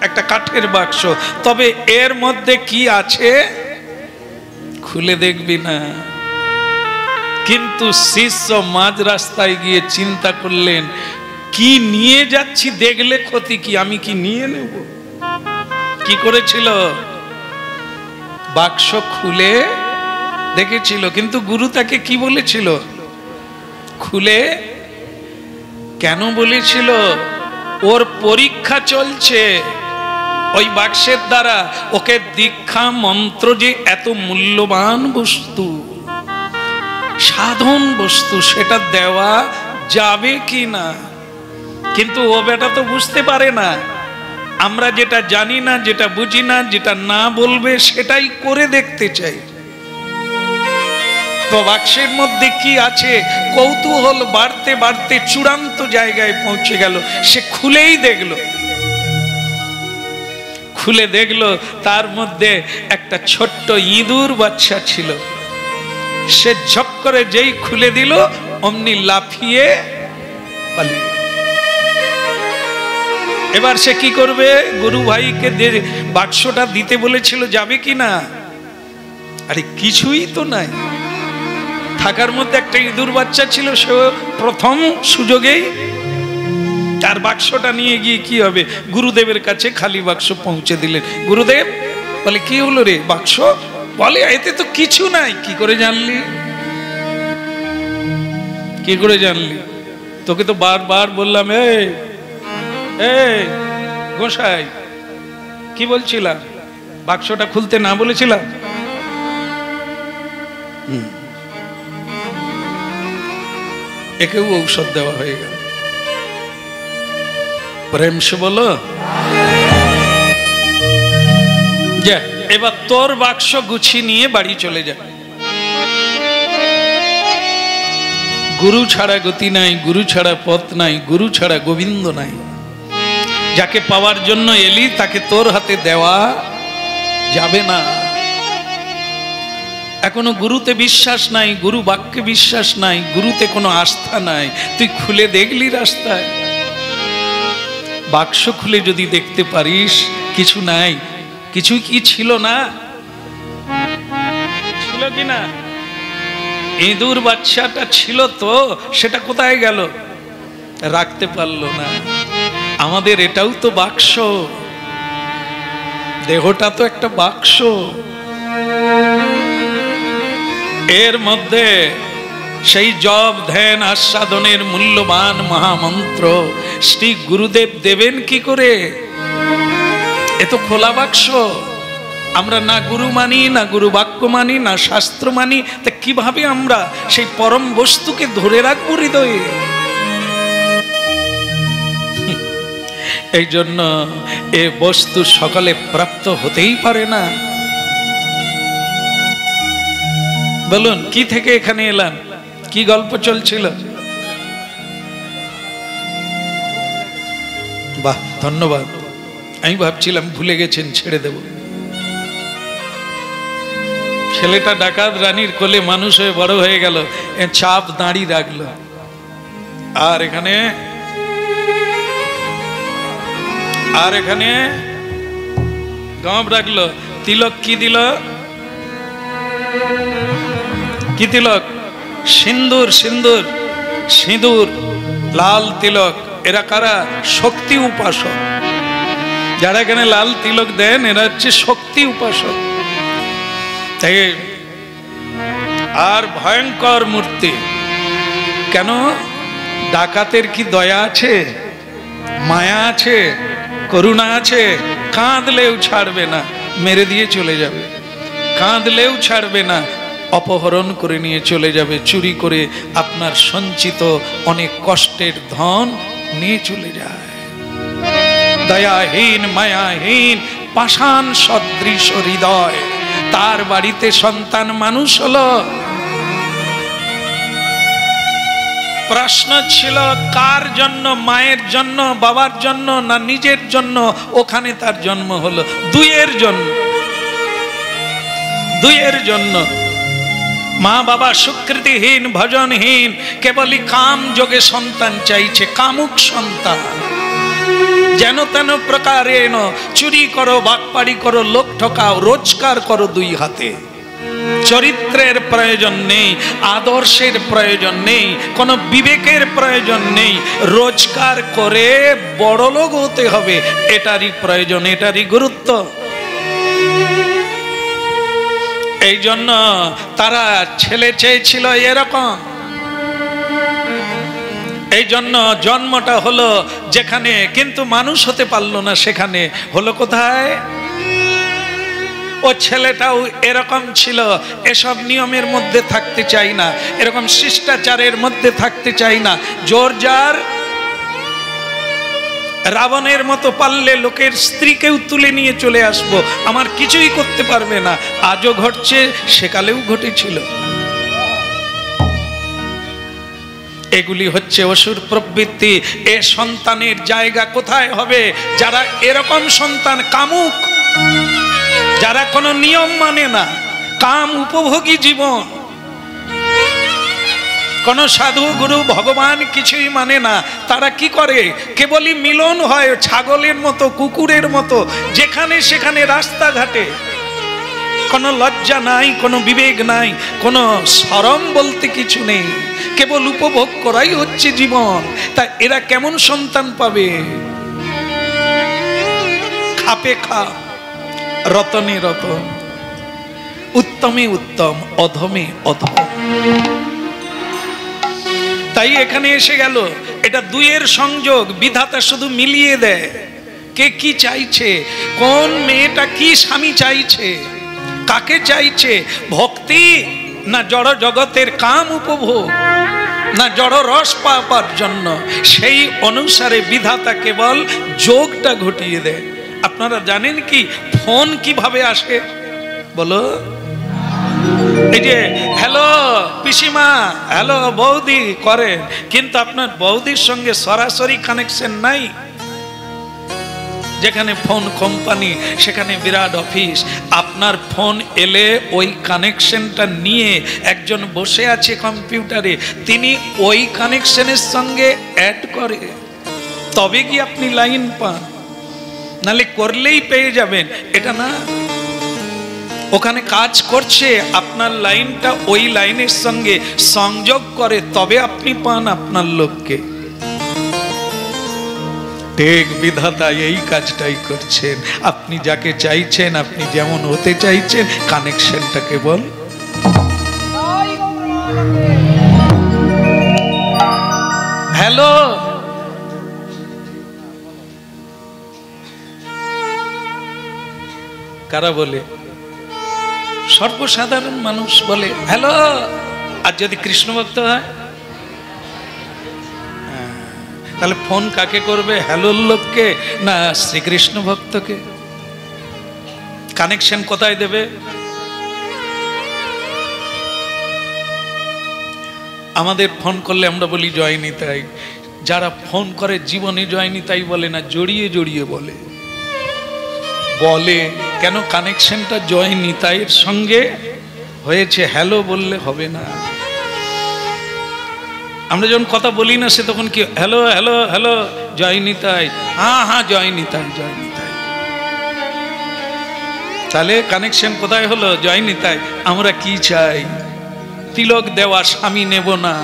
একটা কাঠের বাক্স, তবে এর মধ্যে কি আছে খুলে দেখবি না। কিন্তু শিষ্য মাঝ রাস্তায় গিয়ে চিন্তা করলেন কি নিয়ে যাচ্ছি, দেখলে ক্ষতি কি, আমি কি নিয়ে নেব? কি করেছিল? বাক্স খুলে দেখেছিল, কিন্তু গুরু তাকে কি বলেছিল? খুলে কেন বলেছিল? ওর পরীক্ষা চলছে, ওই বাক্সের দ্বারা ওকে দীক্ষা মন্ত্র যে এত মূল্যবান বস্তু, সাধন বস্তু, সেটা দেওয়া যাবে কি না। কিন্তু ও বেটা তো বুঝতে পারে না, আমরা যেটা জানি না, যেটা বুঝি না, যেটা না বলবে সেটাই করে দেখতে চাই। তো বাক্সের মধ্যে কি আছে কৌতূহল বাড়তে বাড়তে চূড়ান্ত জায়গায় পৌঁছে গেল। সে খুলেই দেখলো, খুলে দেখলো তার মধ্যে একটা ছোট্ট ইঁদুর বাচ্চা ছিল। সে ঝপ করে যেই খুলে দিল অমনি লাফিয়ে পালিয়ে। এবার সে কি করবে? গুরু ভাইকে বাক্সটা দিতে বলেছিল, যাবে কি না? আরে কিছুই তো নাই, থাকার মধ্যে একটা ইঁদুর বাচ্চা ছিল। সে প্রথম সুযোগেই তার বাক্সটা নিয়ে গিয়ে কি হবে, গুরুদেবের কাছে খালি বাক্স পৌঁছে দিলেন। গুরুদেব বলে কি হলো রে বাক্স? বলে এতে তো কিছু নাই। কি করে জানলি? কি করে জানলি? তোকে তো বারবার বললাম, এই গোসাই কি বলছিলাম, বাক্সটা খুলতে না বলেছিলাম? একেও ঔষধ দেওয়া হয়ে গেল। প্রেম সে বলো, যা এবার তোর বাক্স গুছিয়ে নিয়ে বাড়ি চলে যা। গুরু ছাড়া গতি নাই, গুরু ছাড়া পথ নাই, গুরু ছাড়া গোবিন্দ নাই। যাকে পাওয়ার জন্য এলি তাকে তোর হাতে দেওয়া যাবে না। এখনো গুরুতে বিশ্বাস নাই, গুরু বাক্যে বিশ্বাস নাই, গুরুতে কোনো আস্থা নাই। তুই খুলে দেখলি রাস্তায়, বাক্স খুলে যদি দেখতে পারিস কিছু নাই, কিছু কি ছিল না? ছিল কি না? ইঁদুর বাচ্চাটা ছিল তো, সেটা কোথায় গেল? রাখতে পারলো না। আমাদের এটাও তো বাক্স, দেহটা তো একটা বাক্স। এর মধ্যে সেই জপ ধ্যান আস্বাদনের মূল্যবান মহামন্ত্র শ্রী গুরুদেব দেবেন কি করে? এ তো খোলা বাক্স। আমরা না গুরু মানি, না গুরু বাক্য মানি, না শাস্ত্র মানি, তা কিভাবে আমরা সেই পরম বস্তুকে ধরে রাখবো হৃদয়ে? এই জন্য এ বস্তু সকলে প্রাপ্ত হতেই পারে না। বলুন কি থেকে এখানে এলাম, কি গল্প চলছিল? বাহ, ধন্যবাদ। আমি ভাবছিলাম ভুলে গেছেন, ছেড়ে দেব। ছেলেটা ডাকাত রানীর কোলে মানুষ হয়ে বড় হয়ে গেল, চাপ দাঁড়ি রাখলো, আর এখানে গাঁব রাখলো। তিলক কি দিল? কি তিলক? সিন্দুর, সিন্দুর, সিঁদুর, লাল তিলক। এরা কারা? শক্তি উপাসক। যারা এখানে লাল তিলক দেন এরা হচ্ছে শক্তি উপাসক। তাই আর ভয়ঙ্কর মূর্তি। কেন? ডাকাতের কি দয়া আছে, মায়া আছে, করুণা আছে? কাঁদলেও ছাড়বে না, মেরে দিয়ে চলে যাবে। কাঁদলেও ছাড়বে না, অপহরণ করে নিয়ে চলে যাবে, চুরি করে আপনার সঞ্চিত অনেক কষ্টের ধন নিয়ে চলে যায়। দয়াহীন, মায়াহীন, পাষাণ সদৃশ হৃদয়, তার বাড়িতে সন্তান মানুষ হলো। প্রশ্ন ছিল কার জন্য? মায়ের জন্য, বাবার জন্য, না নিজের জন্য? ওখানে তার জন্ম হলো দুইয়ের জন্য, দুইয়ের জন্য। মা বাবা স্বীকৃতিহীন, ভজনহীন, কেবলই কাম যোগে সন্তান চাইছে, কামুক সন্তান। যেন তেন প্রকারে চুরি করো, বাটপাড়ি করো, লোক ঠকাও, রোজগার করো দুই হাতে। চরিত্রের প্রয়োজন নেই, আদর্শের প্রয়োজন নেই, কোনো বিবেকের প্রয়োজন নেই। রোজগার করে বড়লোক হতে হবে, এটারই প্রয়োজন, এটারই গুরুত্ব। এই জন্য তারা ছেলে চেয়েছিল এরকম। এই জন্য জন্মটা হলো যেখানে, কিন্তু মানুষ হতে পারলো না। সেখানে হলো কোথায়? ও ছেলেটাও এরকম ছিল, এসব নিয়মের মধ্যে থাকতে চাই না, এরকম শিষ্টাচারের মধ্যে থাকতে চাই না। জোর জার রাবণের মতো পারলে লোকের স্ত্রীকেও তুলে নিয়ে চলে আসবো, আমার কিছুই করতে পারবে না। আজও ঘটছে, সেকালেও ঘটেছিল। এগুলি হচ্ছে অসুর প্রবৃত্তি। এ সন্তানের জায়গা কোথায় হবে? যারা এরকম সন্তান, কামুক, যারা কোনো নিয়ম মানে না, কাম উপভোগী জীবন, কোন সাধু গুরু ভগবান কিছুই মানে না। তারা কি করে? কেবলই মিলন হয় ছাগলের মতো, কুকুরের মতো, যেখানে সেখানে রাস্তাঘাটে। কোনো লজ্জা নাই, কোনো বিবেক নাই, কোনো শরম বলতে কিছু নেই, কেবল উপভোগ করাই হচ্ছে জীবন। তা এরা কেমন সন্তান পাবে? খাপে খা, রতনে রতন, উত্তমে উত্তম, অধমে অধম। তাই এখানে এসে গেল, এটা দুইয়ের সংযোগ। বিধাতা শুধু মিলিয়ে দেয় কে কি চাইছে, কোন মেয়েটা কি স্বামী চাইছে, কাকে চাইছে, ভক্তি না জড় জগতের কাম উপভোগ, না জড় রস পাবার জন্য। সেই অনুসারে বিধাতা কেবল যোগটা ঘটিয়ে দেয়। আপনারা জানেন কি ফোন কিভাবে আসে? বলো। এই যে হ্যালো পিসিমা, হ্যালো বৌদি করেন, কিন্তু আপনার বৌদির সঙ্গে সরাসরি কানেকশন নাই। যেখানে ফোন কোম্পানি সেখানে বিরাট অফিস। আপনার ফোন এলে ওই কানেকশনটা নিয়ে একজন বসে আছে কম্পিউটারে, তিনি ওই কানেকশনের সঙ্গে অ্যাড করে, তবে কি আপনি লাইন পান, নালে করলেই পেয়ে যাবেন, এটা না। ওখানে কাজ করছে, আপনার লাইনটা ওই লাইনের সঙ্গে সংযোগ করে, তবে আপনি পান আপনার লোককে। ঠিক বিধাতা এই কাজটাই করছেন। আপনি যাকে চাইছেন, আপনি যেমন হতে চাইছেন, কানেকশনটা কেবল হ্যালো। কারা বলে? সর্বসাধারণ মানুষ বলে হ্যালো। আর যদি কৃষ্ণ ভক্ত হয়, তাহলে ফোন কাকে করবে? হ্যালোর লোককে না শ্রীকৃষ্ণ ভক্তকে? কানেকশন কোথায় দেবে? আমাদের ফোন করলে আমরা বলি জয় নিতাই। যারা ফোন করে জীবনে জয় নিতাই বলে না, জড়িয়ে জড়িয়ে বলে। বলে কেন কানেকশনটা জয় নিতাইয়ের সঙ্গে হয়েছে, হ্যালো বললে হবে না। আমরা যখন কথা বলি না সে তখন কি হ্যালো হ্যালো হ্যালো জয় নিতাই, হ্যাঁ হ্যাঁ জয় নিতাই জয় নিতাই। তাহলে কানেকশন কোথায় হলো? জয় নিতাই। আমরা কি চাই? তিলক দেওয়া স্বামী নেব না,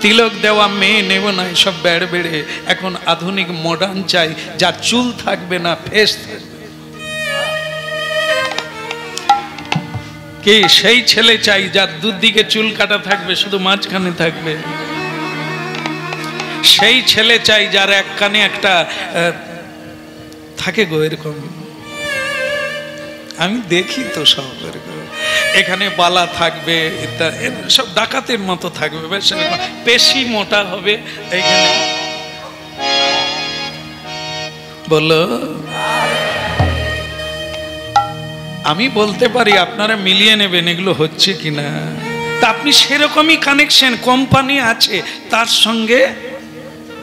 তিলক দেওয়া মেয়ে নেব না, এসব বেড়ে বেড়ে এখন আধুনিক মডার্ন চাই, যার চুল থাকবে না, ফেস থাকবে। কি সেই ছেলে চাই যার দুদিকে চুল কাটা থাকবে, শুধু মাঝখানে থাকবে। সেই ছেলে চাই যার এক কানে একটা থাকে গো এরকম, আমি দেখি তো সব এরকম, এখানে বালা থাকবে, সব ডাকাতের মতো থাকবে, বেশ পেশি মোটা হবে এইখানে। বলো, আমি বলতে পারি, আপনারা মিলিয়ে নেবেন এগুলো হচ্ছে কিনা। তা আপনি সেরকমই কানেকশন, কোম্পানি আছে তার সঙ্গে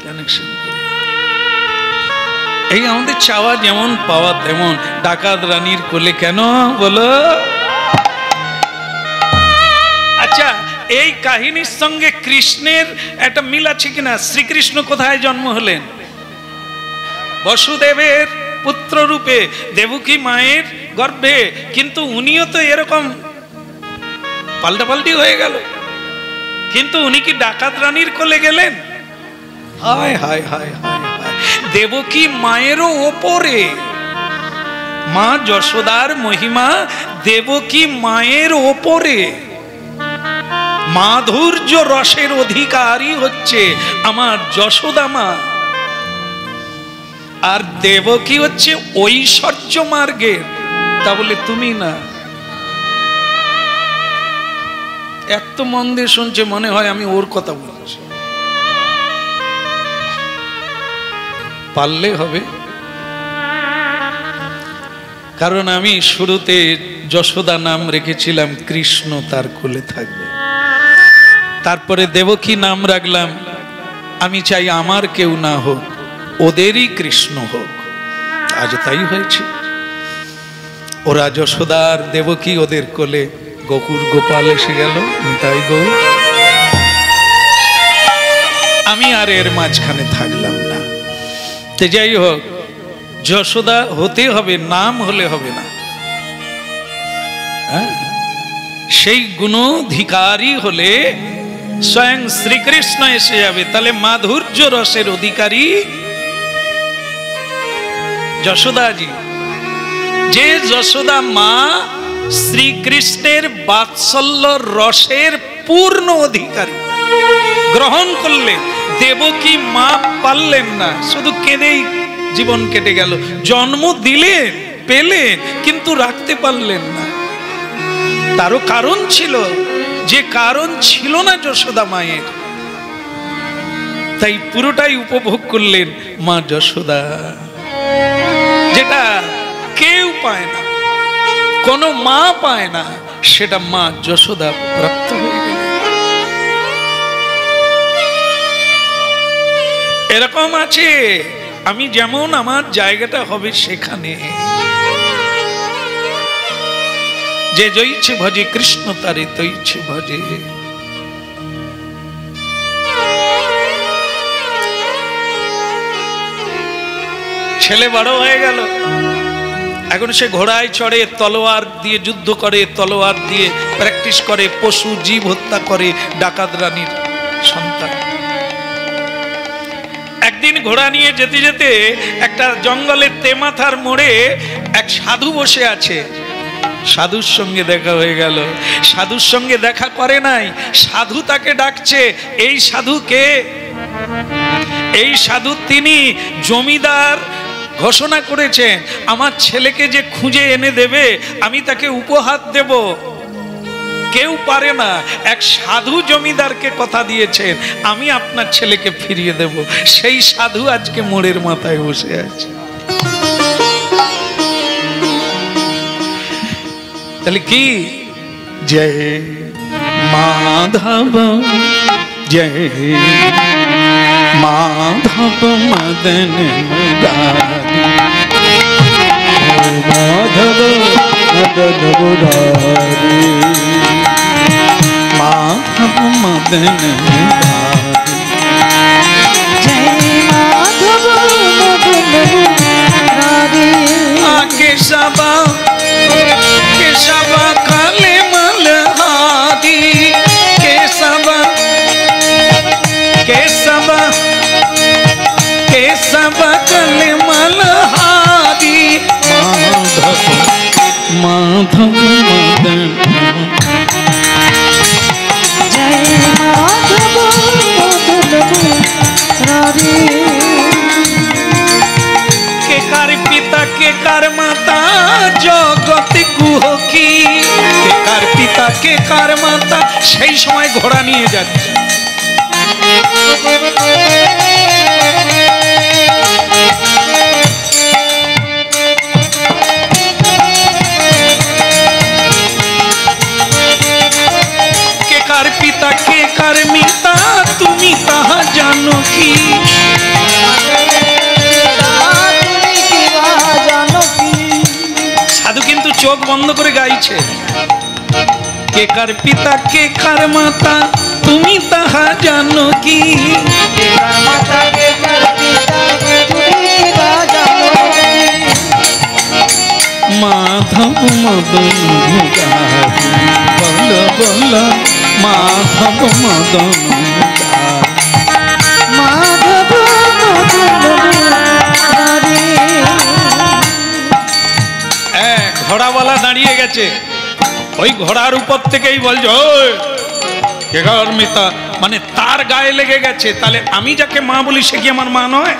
কানেকশন। এই আমাদের চাওয়া যেমন পাওয়া তেমন। ডাকাত রানীর কোলে কেন বলো? আচ্ছা, এই কাহিনীর সঙ্গে কৃষ্ণের একটা মিল আছে কিনা? শ্রীকৃষ্ণ কোথায় জন্ম হলেন? বসুদেবের পুত্র রূপে, দেবকী মায়ের গর্ভে। কিন্তু উনিও তো এরকম পাল্টাপাল্টি হয়ে গেল। কিন্তু উনি কি ডাকাত রানীর কোলে গেলেন? হায় হায় হায় হায় হায়, দেবকী মায়েরও ওপরে। মা যশোদার মহিমা দেবকী মায়ের ওপরে। মাধুর্য রসের অধিকারী হচ্ছে আমার যশোদা মা, আর দেবকী হচ্ছে ঐশ্বর্য মার্গের। তা বলে তুমি না। এত মন দিয়ে শুনছে, মনে হয় আমি ওর কথা বলছি। পারলে হবে, কারণ আমি শুরুতে যশোদা নাম রেখেছিলাম, কৃষ্ণ তার কোলে থাকবে। তারপরে দেবকী নাম রাখলাম, আমি চাই আমার কেউ না হোক, ওদেরই কৃষ্ণ হোক। আজ তাই হয়েছে। ওরা যশোদার দেবকী ওদের কোলে, গোকুর গোপাল এসে গেল, তাই গো। আমি আর এর মাঝখানে থাকলাম না। তো যাই হোক, যশোদা হতে হবে, নাম হলে হবে না। সেই গুণাধিকারী হলে স্বয়ং শ্রীকৃষ্ণ এসে যাবে। তাহলে মাধুর্য রসের অধিকারী যশোদাজি। যে যশোদা মা শ্রীকৃষ্ণের বাৎসল্য রসের পূর্ণ অধিকারী, গ্রহণ করলেন। দেবকী মা পারলেন না, শুধু কেঁদেই জীবন কেটে গেল। জন্ম দিলেন, পেলেন, কিন্তু রাখতে পারলেন না। তারও কারণ ছিল, যে কারণ ছিল না যশোদা মায়ের। তাই পুরোটাই উপভোগ করলেন মা যশোদা, যেটা কেউ পায় না, কোন মা পায় না, সেটা মা যশোদা প্রাপ্ত হয়ে গেল। এরকম আছে, আমি যেমন আমার জায়গাটা হবে সেখানে। যে জয়ছে ভজে কৃষ্ণ তারে তৈছে ভজে। ছেলে বড় হয়ে গেল, এখন সে ঘোড়ায় চড়ে, তলোয়ার দিয়ে যুদ্ধ করে, তলোয়ার দিয়ে প্র্যাকটিস করে, পশু জীব হত্যা করে, ডাকাত রানীর সন্তান। একদিন ঘোড়া নিয়ে যেতে যেতে একটা জঙ্গলের তেমাথার মোড়ে এক সাধু বসে আছে। সাধুর সঙ্গে দেখা হয়ে গেল। সাধুর সঙ্গে দেখা করে নাই, সাধু তাকে ডাকছে। এই সাধু কে? এই সাধু তিনি জমিদার ঘোষণা করেছেন, আমার ছেলেকে যে খুঁজে এনে দেবে আমি তাকে উপহার দেব। কেউ পারে না। এক সাধু জমিদারকে কথা দিয়েছেন, আমি আপনার ছেলেকে ফিরিয়ে দেব। সেই সাধু আজকে মোড়ের মাথায় বসে আছে। তাহলে কি? জয় মাধব, জয় মাধব মদন মুরারি। मदन मुरारी माधव मदन जय माधव मदन मुरारी केशव केशव काले मलहारी केशव केशव केशव काले मलहारी माधव माधव मदन जय माधव मदन मुरारी के कार पिता के कार माता जगत गुहकी के कार पिता के कार माता সেই সময় ঘোড়া নিয়ে যাচ্ছে কে কার পিতা কে কার মিতা তুমি তাহা জানো কি সাধু কিন্তু চোখ বন্ধ করে গাইছে কে কার পিতা কে কার মাতা তুমি তাহা জানো কি মাধব মদন বল বল মাধব মদন माधव मदन मुरारी ঘোড়াওয়ালা দাঁড়িয়ে গেছে ওই ঘোড়ার উপর থেকেই বলছো কে কার মিতা মানে তার গায়ে লেগে গেছে তাহলে আমি যাকে মা বলি সে কি আমার মা নয়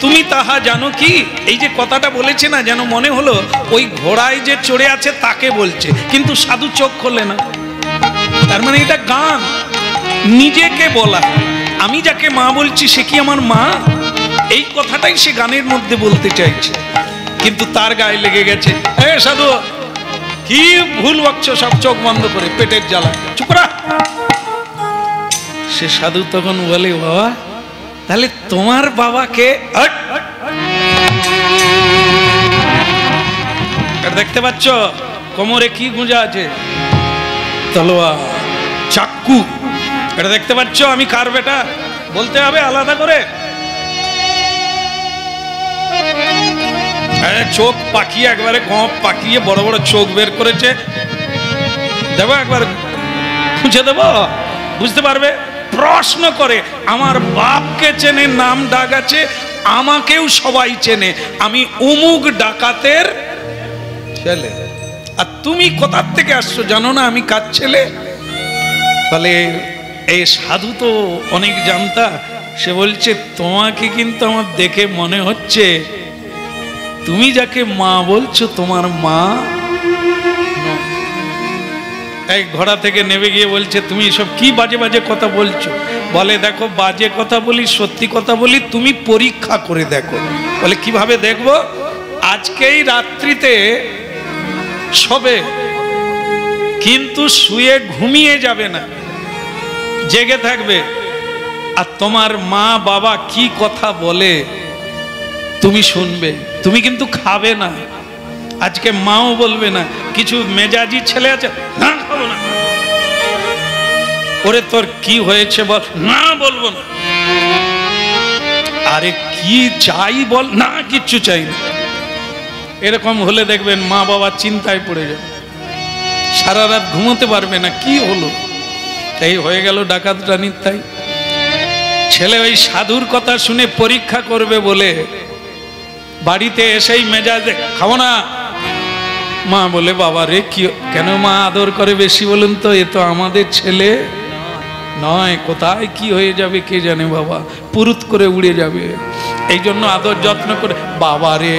তুমি তাহা জানো কি এই যে কথাটা বলেছে না যেন মনে হলো ওই ঘোড়ায় যে চড়ে আছে তাকে বলছে কিন্তু সাধু চোখ খোলে না তার মানে এটা গান নিজেকে বলা আমি যাকে মা বলছি সে কি আমার মা এই কথাটাই সে গানের মধ্যে বলতে চাইছে কিন্তু তার গায়ে লেগে গেছে এ সাধু কি ভুল বকছো সব চোখ বন্ধ করে পেটের জ্বালা চুপ করা সে সাধু তখন বলে বাবা তাহলে তোমার বাবাকে দেখতে পাচ্ছ কোমরে কি গুঁজা আছে তলোয়ার চাক্কু এটা দেখতে পাচ্ছ আমি কার বেটা বলতে হবে আলাদা করে চোখ পাকিয়ে একবারে কপ পাকিয়ে বড় বড় চোখ বের করেছে দেবো একবার খুঁজে দেবো বুঝতে পারবে প্রশ্ন করে আমার বাপকে চেনে নাম ডাক আছে আমাকেও সবাই চেনে আমি অমুক ডাকাতের ছেলে আর তুমি কোথার থেকে আসছো জানো না আমি কার ছেলে তাহলে এই সাধু তো অনেক জানতা সে বলছে তোমাকে কিন্তু আমার দেখে মনে হচ্ছে তুমি যাকে মা বলছো তোমার মা এই ঘোড়া থেকে নেমে গিয়ে বলছে তুমি সব কি বাজে বাজে কথা বলছো বলে দেখো বাজে কথা বলি সত্যি কথা বলি তুমি পরীক্ষা করে দেখো বলে কিভাবে দেখবো আজকেই রাত্রিতে শোবে কিন্তু শুয়ে ঘুমিয়ে যাবে না জেগে থাকবে আর তোমার মা বাবা কি কথা বলে তুমি শুনবে তুমি কিন্তু খাবে না আজকে মাও বলবে না কিছু মেজাজি ছেলে আছে না খাবো না ওরে তোর কি হয়েছে বল না বলবো না আরে কি চাই বল না কিচ্ছু চাই না এরকম হলে দেখবেন মা বাবা চিন্তায় পড়ে যাবে সারা রাত ঘুমোতে পারবে না কি হলো এই হয়ে গেল ডাকাত রানীর তাই ছেলে ওই সাধুর কথা শুনে পরীক্ষা করবে বলে বাড়িতে এসেই মেজাজে খাবো না মা বলে বাবা রে কি কেন মা আদর করে বেশি বলুন তো এ তো আমাদের ছেলে নয় কোথায় কি হয়ে যাবে কে জানে বাবা পুরুত করে উড়ে যাবে এই জন্য আদর যত্ন করে বাবা রে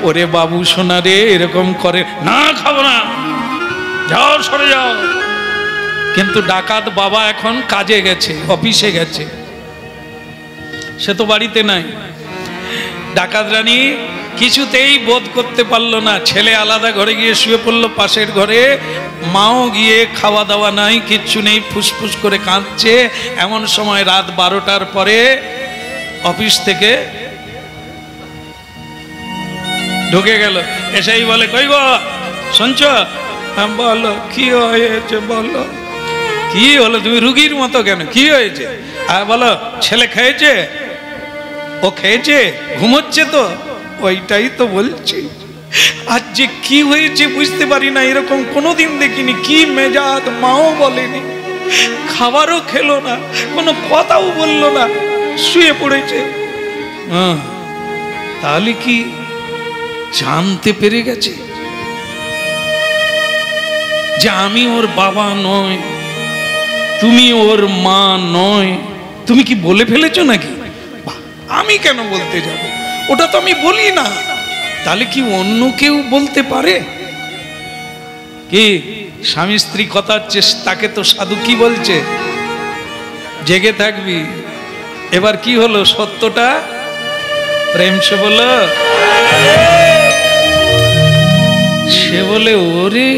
ওরে বাবু সোনা রে এরকম করে না খাবো না যাও সরে যাও কিন্তু ডাকাত বাবা এখন কাজে গেছে অফিসে গেছে সে তো বাড়িতে নাই ডাকাত রানী কিছুতেই বোধ করতে পারলো না ছেলে আলাদা ঘরে গিয়ে শুয়ে পড়লো পাশের ঘরে মাও গিয়ে খাওয়া দাওয়া নাই কিচ্ছু নেই ফুসফুস করে কাঁদছে এমন সময় রাত 12টার পরে অফিস থেকে ঢুকে গেল এসেই বলে কই গো শুনছ? বলো কি হয়েছে, বলো কি হলো, তুমি রুগীর মতো কেন, কি হয়েছে? আর বলো ছেলে খেয়েছে, ও খেয়েছে, ঘুমোচ্ছে তো, ওইটাই তো বলছি। আজ যে কি হয়েছে বুঝতে পারি না, এরকম কোনোদিন দেখিনি। কি মেজাজ, মাও বলেনি, খাবারও খেলো না, কোনো কথাও বললো না, শুয়ে পড়েছে। তাহলে কি জানতে পেরে গেছে যে আমি ওর বাবা নয়, তুমি ওর মা নয়? তুমি কি বলে ফেলেছো নাকি? আমি কেন বলতে যাব, ওটা তো আমি বলি না। তাহলে কি অন্য কেউ বলতে পারে? কি স্বামী স্ত্রী কথা তাকে তো সাধু কি বলছে, জেগে থাকবি। এবার কি হলো, সত্যটা প্রেম সে বলো, সে বলে ওরে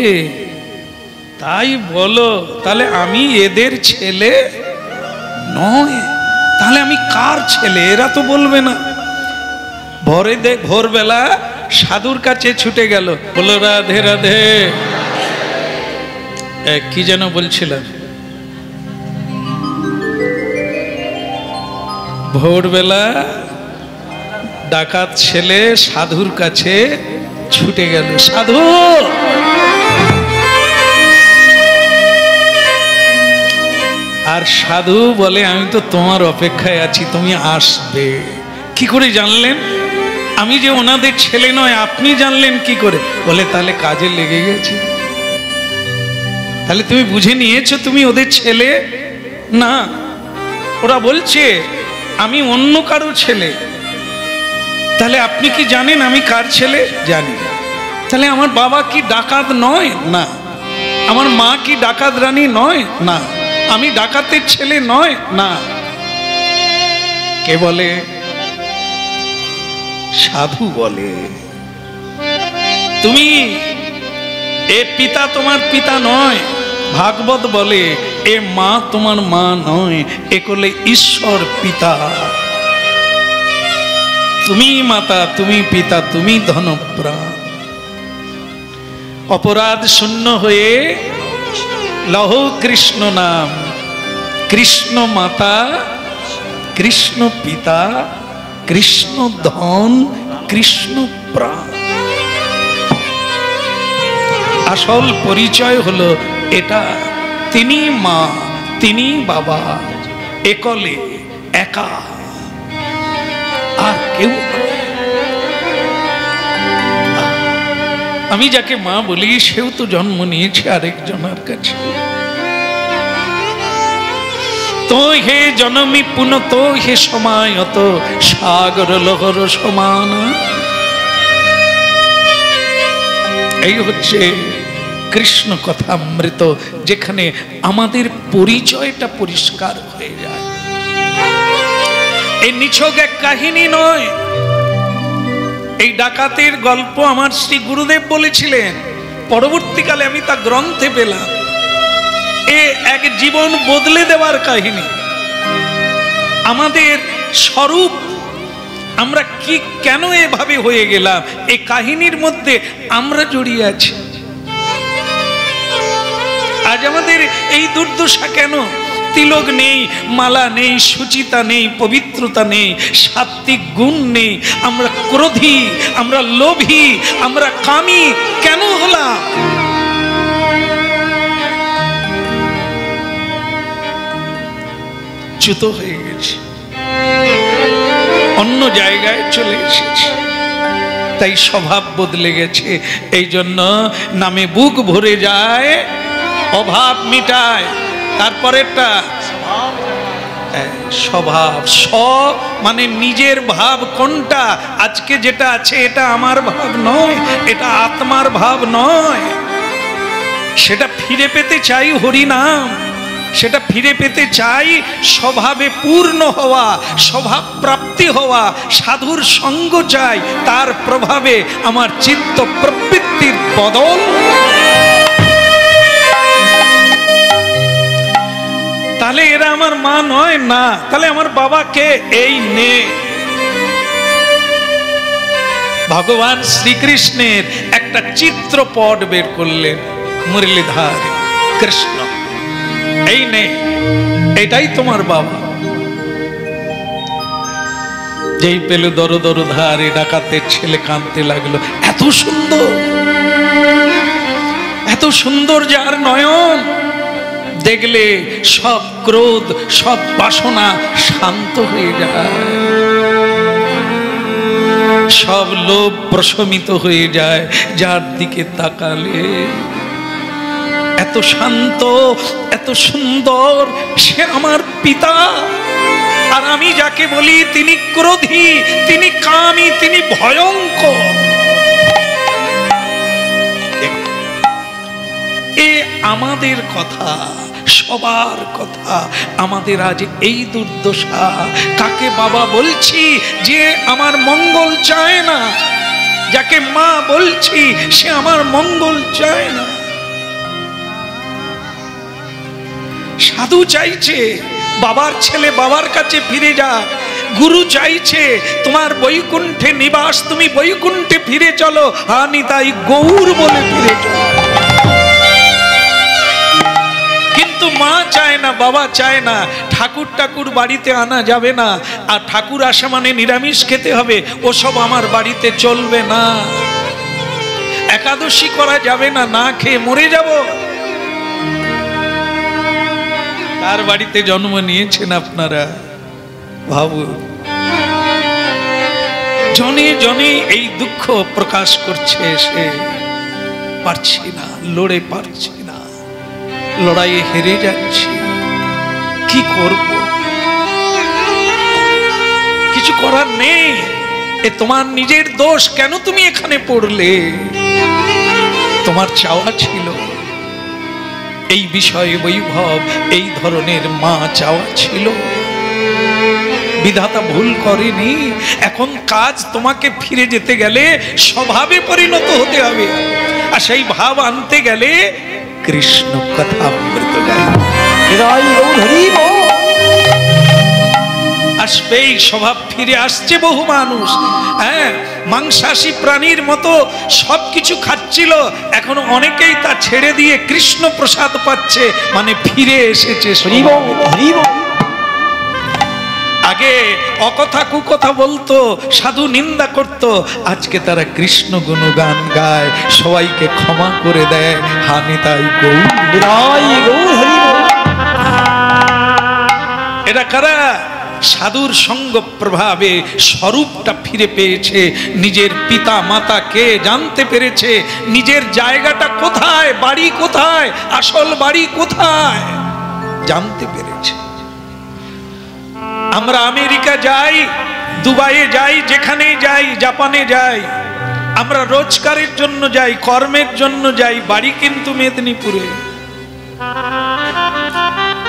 তাই বলো, তাহলে আমি এদের ছেলে নয়, তাহলে আমি কার ছেলে? এরা তো বলবে না। ভোরবেলা সাধুর কাছে ছুটে গেল, বলো রাধে রাধে। কি যেন বলছিলাম, ভোরবেলা ডাকাত ছেলে সাধুর কাছে ছুটে গেল, সাধু আর সাধু বলে আমি তো তোমার অপেক্ষায় আছি, তুমি আসবে। কি করে জানলেন আমি যে ওনাদের ছেলে নয়? আপনি জানলেন কি করে? বলে তাহলে কাজে লেগে গেছে, তাহলে তুমি বুঝে নিয়েছো তুমি ওদের ছেলে না। ওরা বলছে আমি অন্য কারো ছেলে, তাহলে আপনি কি জানেন আমি কার ছেলে? জানি। তাহলে আমার বাবা কি ডাকাত নয়? না। আমার মা কি ডাকাত রানী নয়? না। আমি ডাকাতের ছেলে নয়? না। কে বলে? সাধু বলে তুমি এ পিতা তোমার পিতা নয়। ভাগবত বলে এ মা তোমার মা নয়, এ করলে ঈশ্বর পিতা। তুমি মাতা, তুমি পিতা, তুমি ধনপ্রাণ। অপরাধ শূন্য হয়ে লহ কৃষ্ণ নাম, কৃষ্ণ মাতা, কৃষ্ণ পিতা, কৃষ্ণ ধন, কৃষ্ণ প্রাণ। আসল পরিচয় হলো এটা, তিনি মা, তিনি বাবা, একলে একা, আর কেউ। আমি যাকে মা বলি সেও তো জন্ম নিয়েছে আরেকজনের কাছে। তো হে জনমি পুন, তো হে সমায়ত, সাগর লহর সমান। এই হচ্ছে কৃষ্ণ কথামৃত, যেখানে আমাদের পরিচয়টা পরিষ্কার হয়ে যায়। এই নিছক এক কাহিনী নয়। এই ডাকাতের গল্প আমার শ্রী গুরুদেব বলেছিলেন, পরবর্তীকালে আমি তা গ্রন্থে পেলাম। এ এক জীবন বদলে দেওয়ার কাহিনী। আমাদের স্বরূপ আমরা কি কেন এভাবে হয়ে গেলাম, এই কাহিনীর মধ্যে আমরা জড়িয়ে আছি। আজ আমাদের এই দুর্দশা কেন? তিলক নেই, মালা নেই, সুচিতা নেই, পবিত্রতা নেই, সাত্বিক গুণ নেই। আমরা ক্রোধী, আমরা লোভী, আমরা কামী কেন হলাম? চ্যুত হয়ে গেছে, অন্য জায়গায় চলে এসেছে, তাই স্বভাব বদলে গেছে। এই জন্য নামে বুক ভরে যায়, অভাব মিটায়। তারপরেরটা স্বভাব, স মানে নিজের ভাব কোনটা? আজকে যেটা আছে এটা আমার ভাব নয়, এটা আত্মার ভাব নয়। সেটা ফিরে পেতে চাই হরিনাম, সেটা ফিরে পেতে চাই স্বভাবে পূর্ণ হওয়া, স্বভাব প্রাপ্তি হওয়া। সাধুর সঙ্গ চাই, তার প্রভাবে আমার চিত্ত প্রবৃত্তির বদল। তাহলে এরা আমার মা নয়? না। তাহলে আমার বাবাকে এই নে। ভগবান শ্রীকৃষ্ণের একটা চিত্রপট বের করলেন, মুরলীধর কৃষ্ণ, এই নে, এটাই তোমার বাবা। যেই পেল দর দর ধারে, ডাকাতের ছেলে কাঁদতে লাগলো। এত সুন্দর, এত সুন্দর যার নয়ন, দেখলে সব ক্রোধ, সব বাসনা শান্ত হয়ে যায়, সব লোভ প্রশমিত হয়ে যায় যার দিকে তাকালে। এত শান্ত, এত সুন্দর, সে আমার পিতা। আর আমি যাকে বলি তিনি ক্রোধী, তিনি কামী, তিনি ভয়ঙ্কর। এ আমাদের কথা, সবার কথা। আমাদের আজ এই দুর্দশা। কাকে বাবা বলছি যে আমার মঙ্গল চায় না, যাকে মা বলছি সে আমার মঙ্গল চায় না। সাধু চাইছে বাবার ছেলে বাবার কাছে ফিরে যাক, গুরু চাইছে তোমার বৈকুণ্ঠে নিবাস, তুমি বৈকুণ্ঠে ফিরে চলো, আনি তাই গৌর বলে ফিরে চলো। কিন্তু মা চায় না, বাবা চায় না। ঠাকুর ঠাকুর বাড়িতে আনা যাবে না, আর ঠাকুর আসা মানে নিরামিষ খেতে হবে, ওসব আমার বাড়িতে চলবে না। একাদশী করা যাবে না, না খেয়ে মরে যাব। তার বাড়িতে জন্ম নিয়েছেন আপনারা, ভাবুন। জনে জনে এই দুঃখ প্রকাশ করছে, সে পারছি না, লড়ে পারছি না, লড়াইয়ে হেরে যাচ্ছি, কি করব? কিছু করার নেই। এ তোমার নিজের দোষ। কেন তুমি এখানে পড়লে? তোমার চাওয়া ছিল এই বিষয়ে বৈভব, এই ধরনের মা চাওয়া ছিল। বিধাতা ভুল করেনি। এখন কাজ তোমাকে ফিরে যেতে গেলে স্বভাবে পরিণত হতে হবে, আর সেই ভাব আনতে গেলে কৃষ্ণ কথা অমৃত আসবে। এই স্বভাব ফিরে আসছে। বহু মানুষ মাংসাশী প্রাণীর মতো সবকিছু খাচ্ছিল, এখন অনেকেই তা ছেড়ে দিয়ে কৃষ্ণ প্রসাদ পাচ্ছে, মানে ফিরে এসেছে। আগে অকথা কুকথা বলতো, সাধু নিন্দা করত, আজকে তারা কৃষ্ণ গুণগান গায়, সবাইকে ক্ষমা করে দেয়। হানি তাই গৌর। এরা কারা? সাধুর সঙ্গ প্রভাবে স্বরূপটা ফিরে পেয়েছে, নিজের পিতা মাতাকে জানতে পেরেছে, নিজের জায়গাটা কোথায়, বাড়ি কোথায়, আসল বাড়ি কোথায় জানতে পেরেছে। আমরা আমেরিকা যাই, দুবাইয়ে যাই, যেখানে যাই, জাপানে যাই, আমরা রোজগারের জন্য যাই, কর্মের জন্য যাই, বাড়ি কিন্তু মেদিনীপুরে।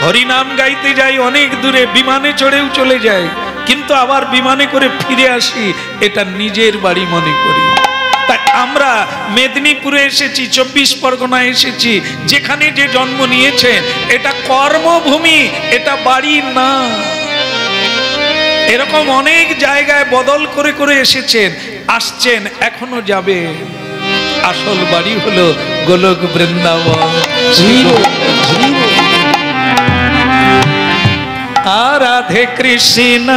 হরিনাম গাইতে যাই অনেক দূরে, বিমানে চড়েও চলে যাই, কিন্তু আবার বিমানে করে ফিরে আসি, এটা নিজের বাড়ি মনে করি। তাই আমরা মেদিনীপুরে এসেছি, 24 পরগনায় এসেছি, যেখানে যে জন্ম নিয়েছেন এটা কর্মভূমি, এটা বাড়ি না। এরকম অনেক জায়গায় বদল করে করে এসেছেন, আসছেন, এখনো যাবে। আসল বাড়ি হলো গোলক বৃন্দাবন। রাধে কৃষ্ণ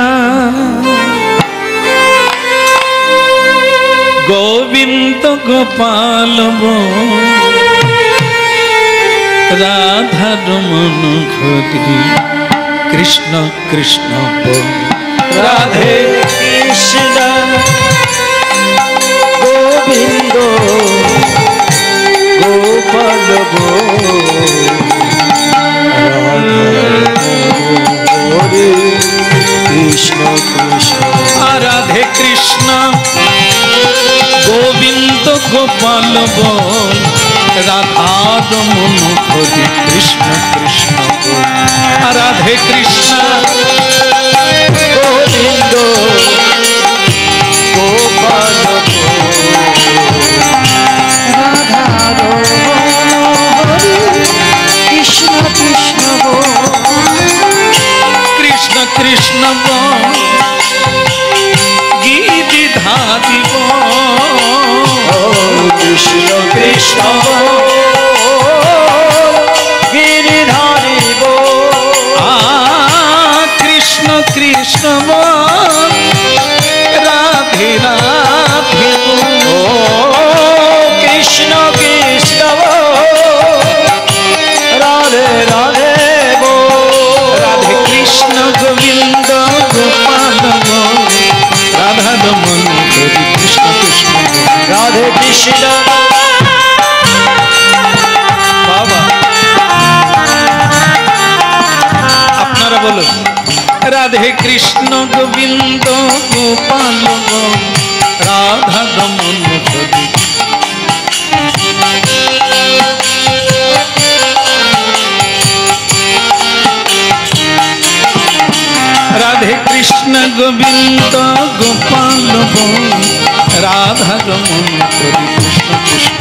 গোবিন্দ গোপাল রাধা রমন ঘটি কৃষ্ণ কৃষ্ণ রাধে কৃষ্ণ গোবিন্দ গোপাল কৃষ্ণ কৃষ্ণ রাধে কৃষ্ণ গোবিন্দ গোপাল বল রাধা রমন ঘটি কৃষ্ণ কৃষ্ণ রাধে কৃষ্ণ গোবিন্দ গোপাল রাধা রমন কৃষ্ণ কৃষ্ণ কৃষ্ণ কৃষ্ণ গীতি ধাতি কৃষ্ণ কৃষ্ণ গিরিধারী কৃষ্ণ কৃষ্ণ বল, রাধে রাধে বল। কৃষ্ণ কৃষ্ণ রাধে রাধে রাধে কৃষ্ণ গোবিন্দ গোপাল বল, রাধা রমন হরি কৃষ্ণ কৃষ্ণ বল। রাধে কৃষ্ণ বাবা আপনারা বলুন, রাধে কৃষ্ণ গোবিন্দ গোপাল বল, রাধা রমন হরি। রাধে কৃষ্ণ গোবিন্দ গোপাল বল, রাধা রমন হরি কৃষ্ণ কৃষ্ণ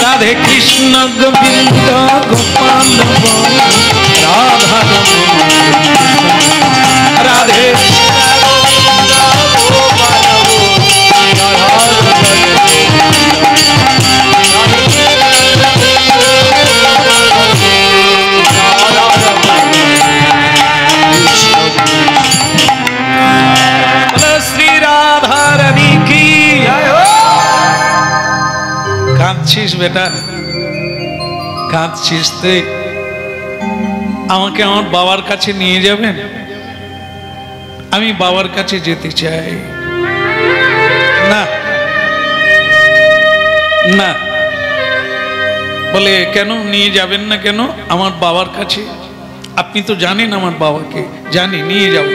রাধে কৃষ্ণ গোবিন্দ গোপাল বল, রাধা রমন হরি কৃষ্ণ রাধে শ্রী রাধা রানী কি। কাঁদছিস বেটা, কাঁদছিস তুই? আমাকে আমার বাবার কাছে নিয়ে যাবেন? আমি বাবার কাছে যেতে চাই। না না, বলে কেন নিয়ে যাবেন না কেন আমার বাবার কাছে? আপনি তো জানেন আমার বাবাকে। জানি, নিয়ে যাব।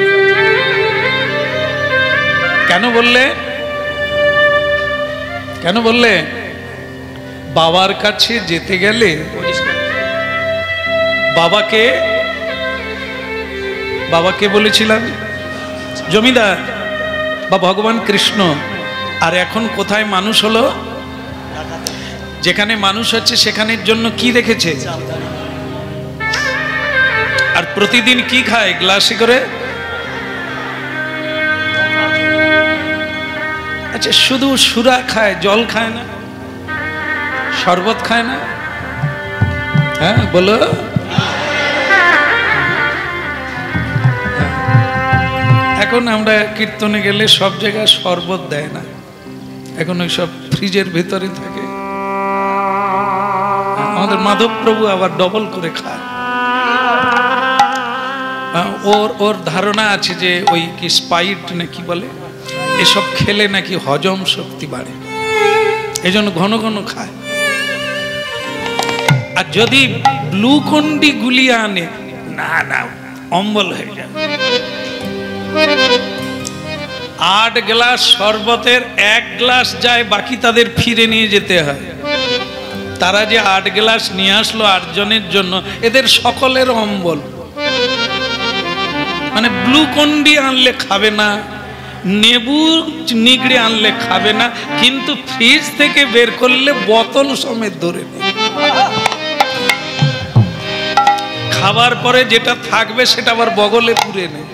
কেন বললে? কেন বললে? বাবার কাছে যেতে গেলে বাবাকে বাবাকে বলেছিলাম জমিদার বা ভগবান কৃষ্ণ। আর এখন কোথায় মানুষ হলো? যেখানে মানুষ হচ্ছে সেখানের জন্য কি রেখেছে? আর প্রতিদিন কি খায় গ্লাসে করে? আচ্ছা, শুধু সুরা খায়, জল খায় না, শরবত খায় না? হ্যাঁ বলো। এখন আমরা কীর্তনে গেলে সব জায়গায় শরবত দেয় না, এখন ওই সব ফ্রিজের ভেতরে থাকে। আমাদের মাধব প্রভু আবার ডবল করে খায়। ওর ধারণা আছে যে ওই কি স্পাইট না কি বলে, এসব খেলে নাকি হজম শক্তি বাড়ে, এজন্য ঘন ঘন খায়। আর যদি গ্লুকন্ডি গুলিয়ে আনে, না না অম্বল হয়ে যায়। 8 গ্লাস শরবতের 1 গ্লাস যায়, বাকি তাদের ফিরে নিয়ে যেতে হয়। তারা যে 8 গ্লাস নিয়ে আসলো 8 জনের জন্য, এদের সকলের অম্বল। মানে গ্লুকন্ডি আনলে খাবে না, নেবু নিগড়ে আনলে খাবে না, কিন্তু ফ্রিজ থেকে বের করলে বোতল সমেত ধরে নেয়। খাবার পরে যেটা থাকবে সেটা আবার বগলে পুরে নেয়।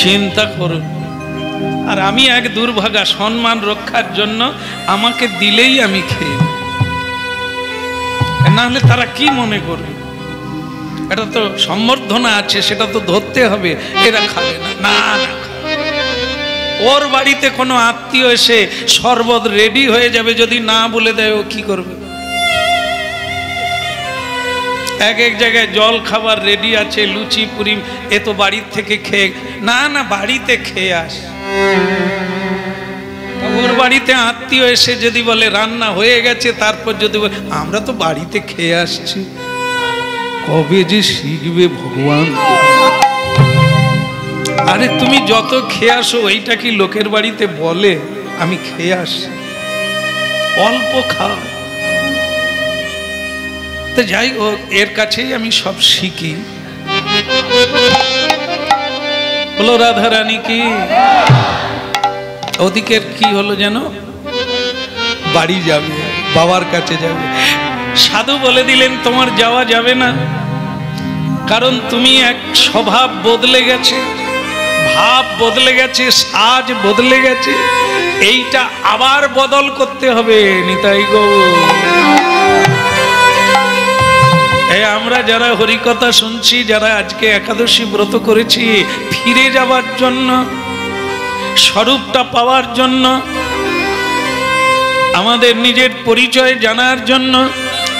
চিন্তা করুন। আর আমি এক দুর্ভাগা, সম্মান রক্ষার জন্য আমাকে দিলেই আমি খেয়ে, না হলে তারা কি মনে করবে? এটা তো সম্বর্ধনা আছে, সেটা তো ধরতে হবে। এরা খাবে না, না না। ওর বাড়িতে কোনো আত্মীয় এসে শরবত রেডি হয়ে যাবে, যদি না বলে দেয় ও কি করবে? এক এক জায়গায় জল খাবার রেডি আছে, লুচি পুরি, এ তো বাড়ির থেকে খেয়ে, না না বাড়িতে খেয়ে আস। ওর বাড়িতে আত্মীয় এসে যদি বলে রান্না হয়ে গেছে, তারপর যদি বলে আমরা তো বাড়িতে খেয়ে আসছি, কবে যে শিখবে ভগবান। আরে তুমি যত খেয়ে আসো, এইটা কি লোকের বাড়িতে বলে আমি খেয়ে আসি? অল্প খাও। তো যাই হোক, এর কাছেই আমি সব শিখি। বলো রাধা রানী কি। ওদিকের কি হলো যেন, বাড়ি যাবে, বাবার কাছে যাবে। সাধু বলে দিলেন তোমার যাওয়া যাবে না। কারণ তুমি এক স্বভাব বদলে গেছে, ভাব বদলে গেছে, সাজ বদলে গেছে, এইটা আবার বদল করতে হবে। নিতাই গৌর। আমরা যারা হরিকথা শুনছি, যারা আজকে একাদশী ব্রত করেছি, ফিরে যাবার জন্য, স্বরূপটা পাওয়ার জন্য, আমাদের নিজের পরিচয় জানার জন্য,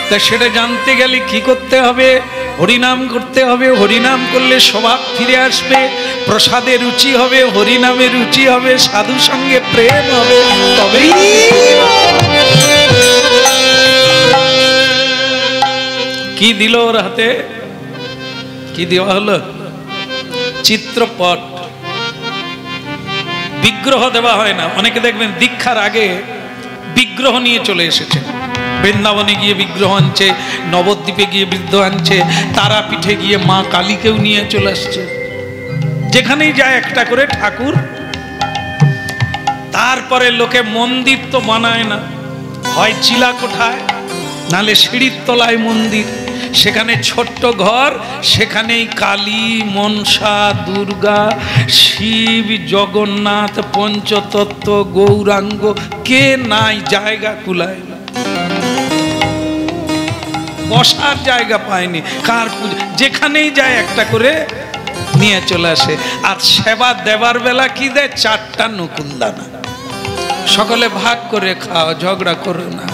তা সেটা জানতে গেলে কি করতে হবে? হরিনাম করতে হবে। হরিনাম করলে স্বভাব ফিরে আসবে, প্রসাদে রুচি হবে, হরিনামে রুচি হবে, সাধু সঙ্গে প্রেম হবে, তবেই কি দিল ওর হাতে? কি দেওয়া হলো? চিত্রপট। বিগ্রহ দেওয়া হয় না। অনেকে দেখবেন দীক্ষার আগে বিগ্রহ নিয়ে চলে এসেছে। বৃন্দাবনে গিয়ে বিগ্রহ আনছে, নবদ্বীপে গিয়ে বিগ্রহ আনছে, তারাপীঠে গিয়ে মা কালীকেও নিয়ে চলে আসছে। যেখানেই যায় একটা করে ঠাকুর। তারপরে লোকে মন্দির তো বানায় না, হয় চিলাকোঠায়, নালে সিঁড়ির তলায় মন্দির, সেখানে ছোট্ট ঘর, সেখানেই কালী, মনসা, দুর্গা, শিব, জগন্নাথ, পঞ্চতত্ত্ব, গৌরাঙ্গ, কে নাই? জায়গা কুলায় না, বসার জায়গা পায়নি। কার পূজা? যেখানেই যায় একটা করে নিয়ে চলে আসে। আর সেবা দেবার বেলা কি দেয়? 4টা নকুলদানা। সকলে ভাগ করে খাও, ঝগড়া করো না।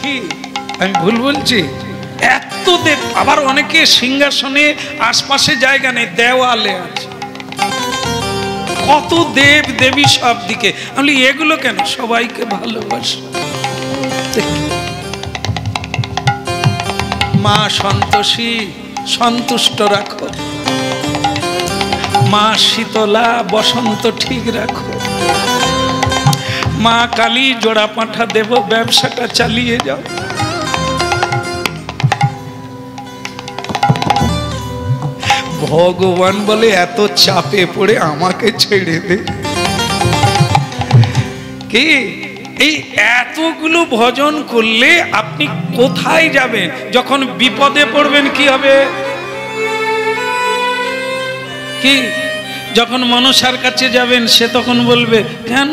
কি আমি ভুল বলছি? এত দেব। আবার অনেকে সিংহাসনে আশপাশে জায়গা নেই, দেওয়ালে আছে কত দেব দেবী সব দিকে। আমি এগুলো কেন? সবাইকে ভালোবাসি। মা সন্তোষী, সন্তুষ্ট রাখো। মা শীতলা, বসন্ত ঠিক রাখো। মা কালী, জোড়া পাঁঠা দেব, ব্যবসাটা চালিয়ে যাও। ভগবান বলে এত চাপে পড়ে আমাকে ছেড়ে দে। কি এই এতগুলো ভজন করলে আপনি কোথায় যাবেন? যখন বিপদে পড়বেন কি হবে? কি যখন মনসার কাছে যাবেন, সে তখন বলবে, কেন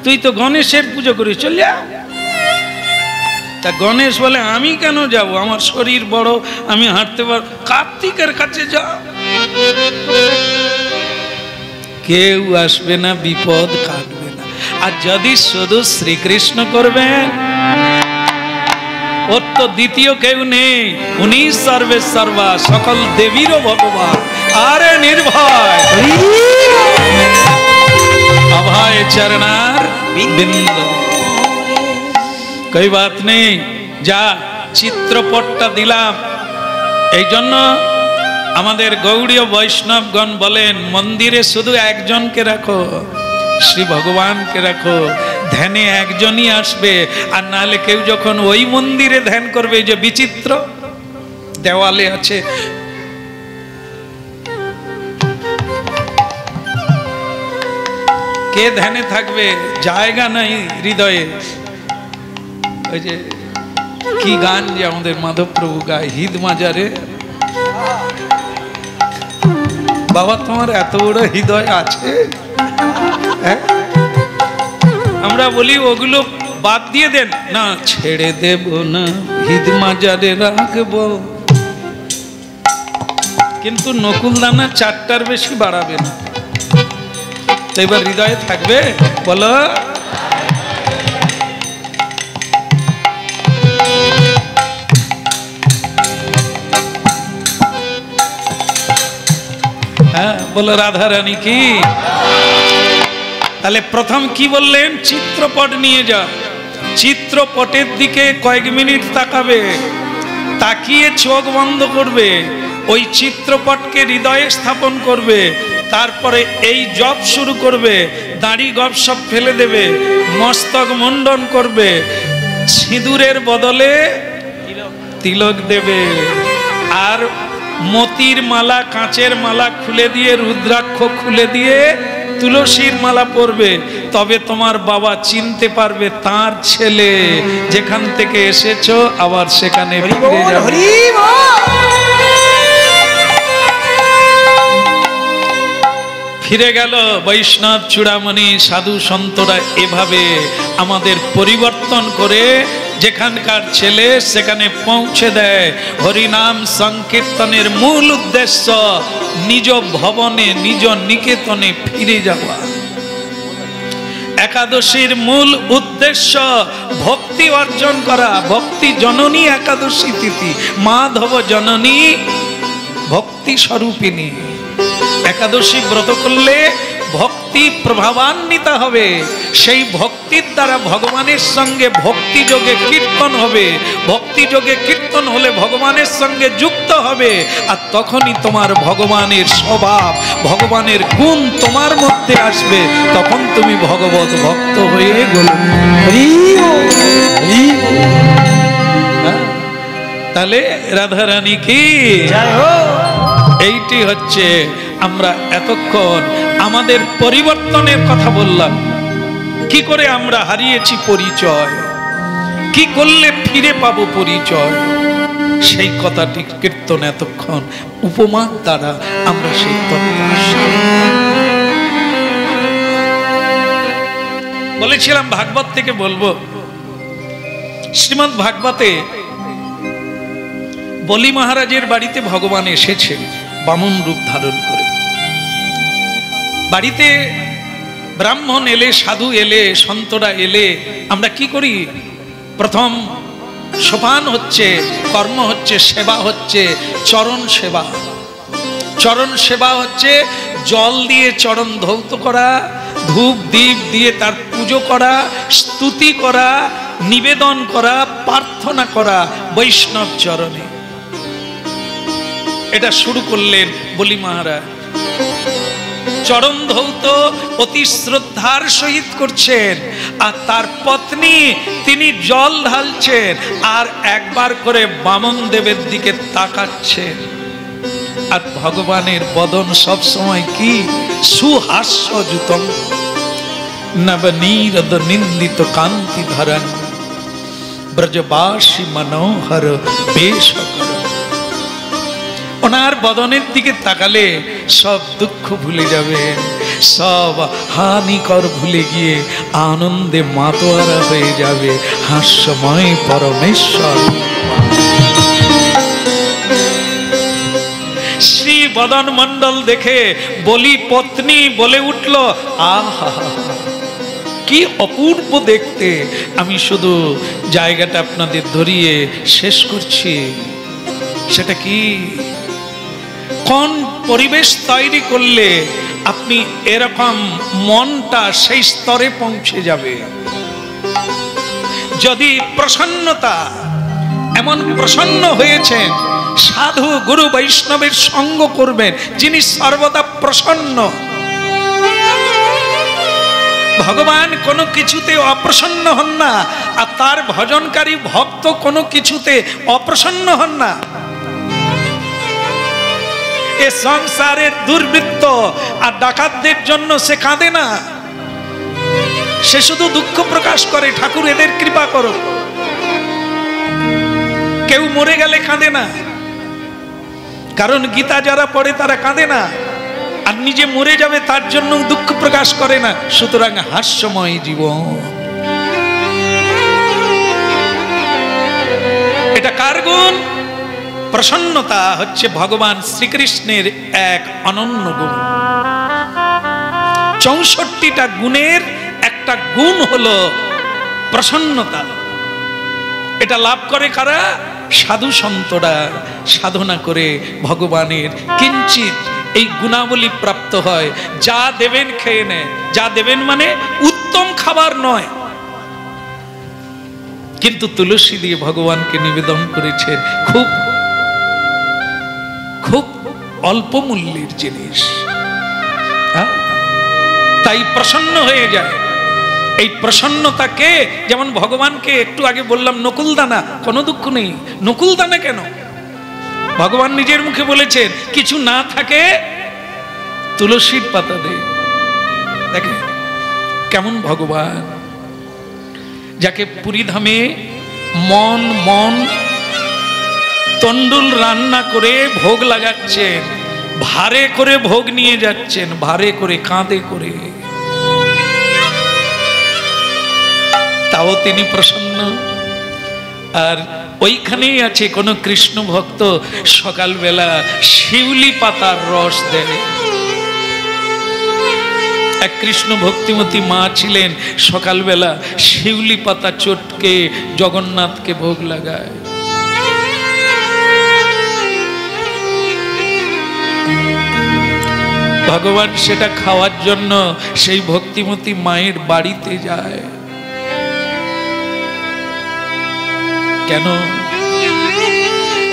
তুই তো গণেশের পুজো করিস, চল যা। তা গণেশ বলে, আমি কেন যাব? আমার শরীর বড়, আমি হাঁটতে পার। কার্তিকের কাছে যা। কেউ আসবে না, বিপদ কাটবে না। আর যদি শুধু শ্রীকৃষ্ণ করবেন, ওর তো দ্বিতীয় কেউ নেই। উনি সর্বে সর্বা, সকল দেবীরও ভগবান। আরে নির্ভয়, অভয় চরণার বিন্দ। কই বাত নেই, যা চিত্রপটটা দিলাম। এই জন্য আমাদের গৌড়ীয় বৈষ্ণবগণ বলেন, মন্দিরে শুধু একজনকে রাখো, শ্রী ভগবানকে রাখো। ধ্যানে একজনই আসবে। আর নাহলে কেউ যখন ওই মন্দিরে ধ্যান করবে, যে বিচিত্র দেওয়ালে আছে, কে ধ্যানে থাকবে? জায়গা নাই হৃদয়ে। ওই যে কি গান যে আমাদের মাধবপ্রভু গায়, হিদ মাজারে। বাবা, তোমার এত বড় হৃদয় আছে? আমরা বলি ওগুলো বাদ দিয়ে দেন না, ছেড়ে দেব না, হিদ মাজারে রাখবো। কিন্তু নকুলদানা 4টার বেশি বাড়াবে না। তো এবার হৃদয়ে থাকবে, বলো। হ্যাঁ, বলো রাধা রানী কি। তাহলে প্রথম কি বললেন? চিত্রপট নিয়ে যা। চিত্রপটের দিকে কয়েক মিনিট তাকাবে, তাকিয়ে চোখ বন্ধ করবে, ওই চিত্রপটকে হৃদয়ে স্থাপন করবে। তারপরে এই জপ শুরু করবে, দাড়ি গপ সব ফেলে দেবে, মস্তক মুন্ডন করবে, সিঁদুরের বদলে তিলক দেবে। আর মতির মালা, কাঁচের মালা খুলে দিয়ে, রুদ্রাক্ষ খুলে দিয়ে তুলসীর মালা পরবে, তবে তোমার বাবা চিনতে পারবে তার ছেলে, যেখান থেকে এসেছো আবার সেখানে ফিরে যাবে। ফিরে গেল বৈষ্ণব চূড়ামণি সাধু সন্তরা এভাবে আমাদের পরিবর্তন করে যেখানকার ছেলে সেখানে পৌঁছে দেয়। হরিনাম সংকীর্তনের মূল উদ্দেশ্য নিজ ভবনে নিজ নিকেতনে ফিরে যাওয়া। একাদশীর মূল উদ্দেশ্য ভক্তি অর্জন করা। ভক্তি জননী একাদশী তিথি, মাধব জননী ভক্তি স্বরূপিণী। একাদশী ব্রত করলে ভক্তি প্রভাবান্বিত হবে, সেই ভক্তির দ্বারা ভগবানের সঙ্গে ভক্তি যোগে কীর্তন হবে, ভক্তি যোগে কীর্তন হলে ভগবানের সঙ্গে যুক্ত হবে, আর তখনই তোমার ভগবানের স্বভাব ভগবানের গুণ তোমার মধ্যে আসবে, তখন তুমি ভগবত ভক্ত হয়ে গেলে। তাহলে রাধারানী কি এইটি হচ্ছে আমরা এতক্ষণ আমাদের পরিবর্তনের কথা বললাম। কি করে আমরা হারিয়েছি পরিচয়, কি করলে ফিরে পাবো পরিচয়, সেই কথাটি কীর্তন এতক্ষণ উপমার দ্বারা আমরা সেই বলেছিলাম। ভাগবত থেকে বলবো, শ্রীমদ্ ভাগবতে বলি মহারাজের বাড়িতে ভগবান এসেছেন বামন রূপ ধারণ করে। বাড়িতে ব্রাহ্মণ এলে, সাধু এলে, সন্তরা এলে আমরা কি করি? প্রথম সোপান হচ্ছে, কর্ম হচ্ছে, সেবা হচ্ছে চরণ সেবা। চরণ সেবা হচ্ছে জল দিয়ে চরণ ধৌত করা, ধূপ দীপ দিয়ে তার পুজো করা, স্তুতি করা, নিবেদন করা, প্রার্থনা করা বৈষ্ণব চরণে। এটা শুরু করলেন বলি মহারাজ। চরণ ধৌত অতি শ্রদ্ধার সহিত করছেন, আর তার পত্নী তিনি জল ঢালছেন আর একবার করে বামন দেবের দিকে তাকাচ্ছেন। আর ভগবানের বদন সব সময় কি সুহাস্যযুতম, নবনীরদ নিন্দিত কান্তি ধরন, ব্রজবাসী মনোহর বেশ। ওনার বদনের দিকে তাকালে সব দুঃখ ভুলে যাবেন, সব হানিকর ভুলে গিয়ে আনন্দে মাতোয়ারা হয়ে যাবে হাস্যময় পরমেশ্বর। শ্রী বদন মণ্ডল দেখে বলি পত্নী বলে উঠল, আহা কি অপূর্ব দেখতে। আমি শুধু জায়গাটা আপনাদের ধরিয়ে শেষ করছি। সেটা কি, কোন পরিবেশ তৈরি করলে আপনি এরকম মনটা সেই স্তরে পৌঁছে যাবে? যদি প্রসন্নতা, এমন প্রসন্ন হয়েছেন, সাধু গুরু বৈষ্ণবের সঙ্গ করবেন যিনি সর্বদা প্রসন্ন। ভগবান কোনো কিছুতে অপ্রসন্ন হন না, আর তার ভজনকারী ভক্ত কোনো কিছুতে অপ্রসন্ন হন না। এ সংসারের দুর্বৃত্ত আর ডাকাতদের জন্য সে কাঁদে না, সে শুধু দুঃখ প্রকাশ করে, ঠাকুর এদের কৃপা করো। কেউ মরে গেলে কাঁদে না, কারণ গীতা যারা পড়ে তারা কাঁদে না, আর নিজে মরে যাবে তার জন্য দুঃখ প্রকাশ করে না। সুতরাং হাস্যময় জীবন। এটা কার গুণ? প্রসন্নতা হচ্ছে ভগবান শ্রীকৃষ্ণের এক অনন্য গুণ। 64টা গুণের একটা গুণ হলো প্রসন্নতা। এটা লাভ করে কারা? সাধু সন্তরা সাধনা করে ভগবানের কিঞ্চিত এই গুণাবলী প্রাপ্ত হয়। যা দেবেন খেয়ে নেয়, যা দেবেন মানে উত্তম খাবার নয়, কিন্তু তুলসী দিয়ে ভগবানকে নিবেদন করেছেন খুব খুব অল্প মূল্যের জিনিস, তাই প্রসন্ন হয়ে যায়। এই প্রসন্নতাকে, যেমন ভগবানকে একটু আগে বললাম নকুলদানা, কোনো দুঃখ নেই। নকুলদানা কেন? ভগবান নিজের মুখে বলেছেন কিছু না থাকে তুলসীর পাতা দে, দেখেন কেমন ভগবান, যাকে পুরীধামে মন মন তন্ডুল রান্না করে ভোগ লাগাচ্ছেন, ভারে করে ভোগ নিয়ে যাচ্ছেন, ভারে করে কাঁধে করে, তাও তিনি প্রসন্ন। আর ওইখানেই আছে কোন কৃষ্ণ ভক্ত সকালবেলা শিউলি পাতার রস দেয়। এক কৃষ্ণ ভক্তিমতী মা ছিলেন, সকালবেলা শিউলি পাতা চটকে জগন্নাথকে ভোগ লাগায়। ভগবান সেটা খাওয়ার জন্য সেই ভক্তিমতী মায়ের বাড়িতে যায়। কেন?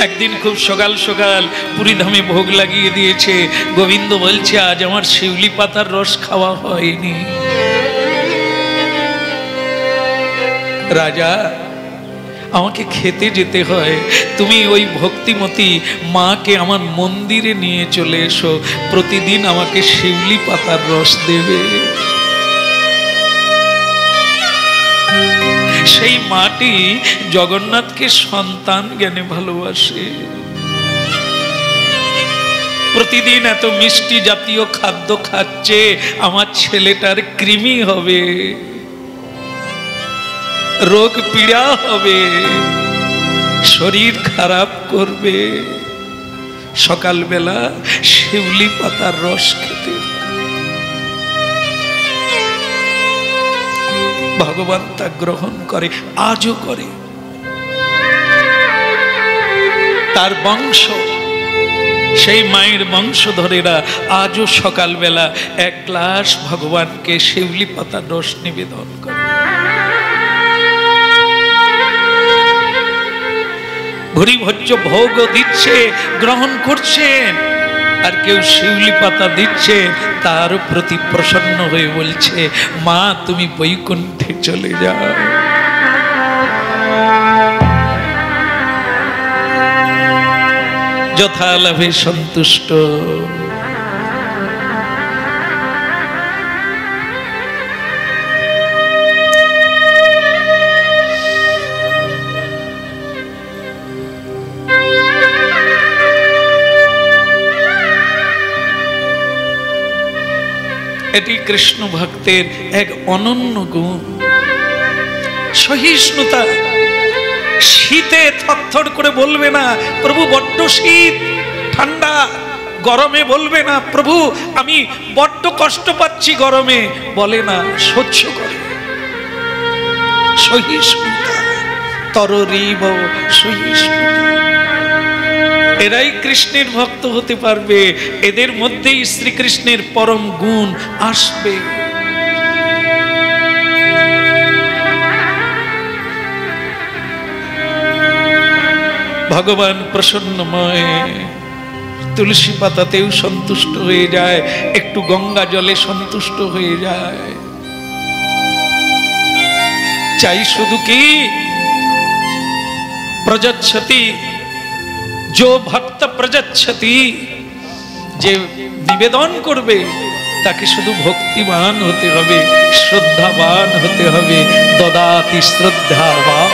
একদিন খুব সকাল সকাল পুরীধামে ভোগ লাগিয়ে দিয়েছে, গোবিন্দ বলছে আজ আমার শিউলি পাতার রস খাওয়া হয়নি। রাজা, আমাকে খেতে যেতে হয়, তুমি ওই ভক্তিমতী মাকে আমার মন্দিরে নিয়ে চলে এসো, প্রতিদিন আমাকে শিউলি পাতার রস দেবে। সেই মাটি জগন্নাথকে সন্তান জ্ঞানে ভালোবাসে। প্রতিদিন এত মিষ্টি জাতীয় খাদ্য খাচ্ছে, আমার ছেলেটার কৃমি হবে, রোগ পীড়া হবে, শরীর খারাপ করবে, সকালবেলা শিউলি পাতার রস খেতে। ভগবান তা গ্রহণ করে, আজও করে। তার বংশ, সেই মায়ের বংশধরেরা আজও সকালবেলা এক গ্লাস ভগবানকে শিউলি পাতার রস নিবেদন করে। ভুরি ভোজ্য ভোগ দিচ্ছে, গ্রহণ করছেন, আর কেউ শিউলি পাতা দিচ্ছে, তার প্রতি প্রসন্ন হয়ে বলছে মা তুমি বৈকুণ্ঠে চলে যাও। যথালাভে সন্তুষ্ট। এটি কৃষ্ণ ভক্তের এক অনন্য গুণ, সহিষ্ণুতা। শীতে থরথর করে বলবে না প্রভু বড্ড শীত, ঠান্ডা। গরমে বলবে না প্রভু আমি বড্ড কষ্ট পাচ্ছি গরমে, বলে না, সহ্য করে। সহিষ্ণুতা, তররিব সহিষ্ণুতা। এরাই কৃষ্ণের ভক্ত হতে পারবে, এদের মধ্যেই শ্রীকৃষ্ণের পরম গুণ আসবে। ভগবান প্রসন্নময়, তুলসী পাতাতেও সন্তুষ্ট হয়ে যায়, একটু গঙ্গা জলে সন্তুষ্ট হয়ে যায়। চাই শুধু কি প্রযচ্ছতি, जो भक्त प्रजच्छति, যে নিবেদন করবে তাকে শুধু ভক্তিবান হতে হবে, শ্রদ্ধাবান হতে হবে। দদাতি শ্রদ্ধাবান,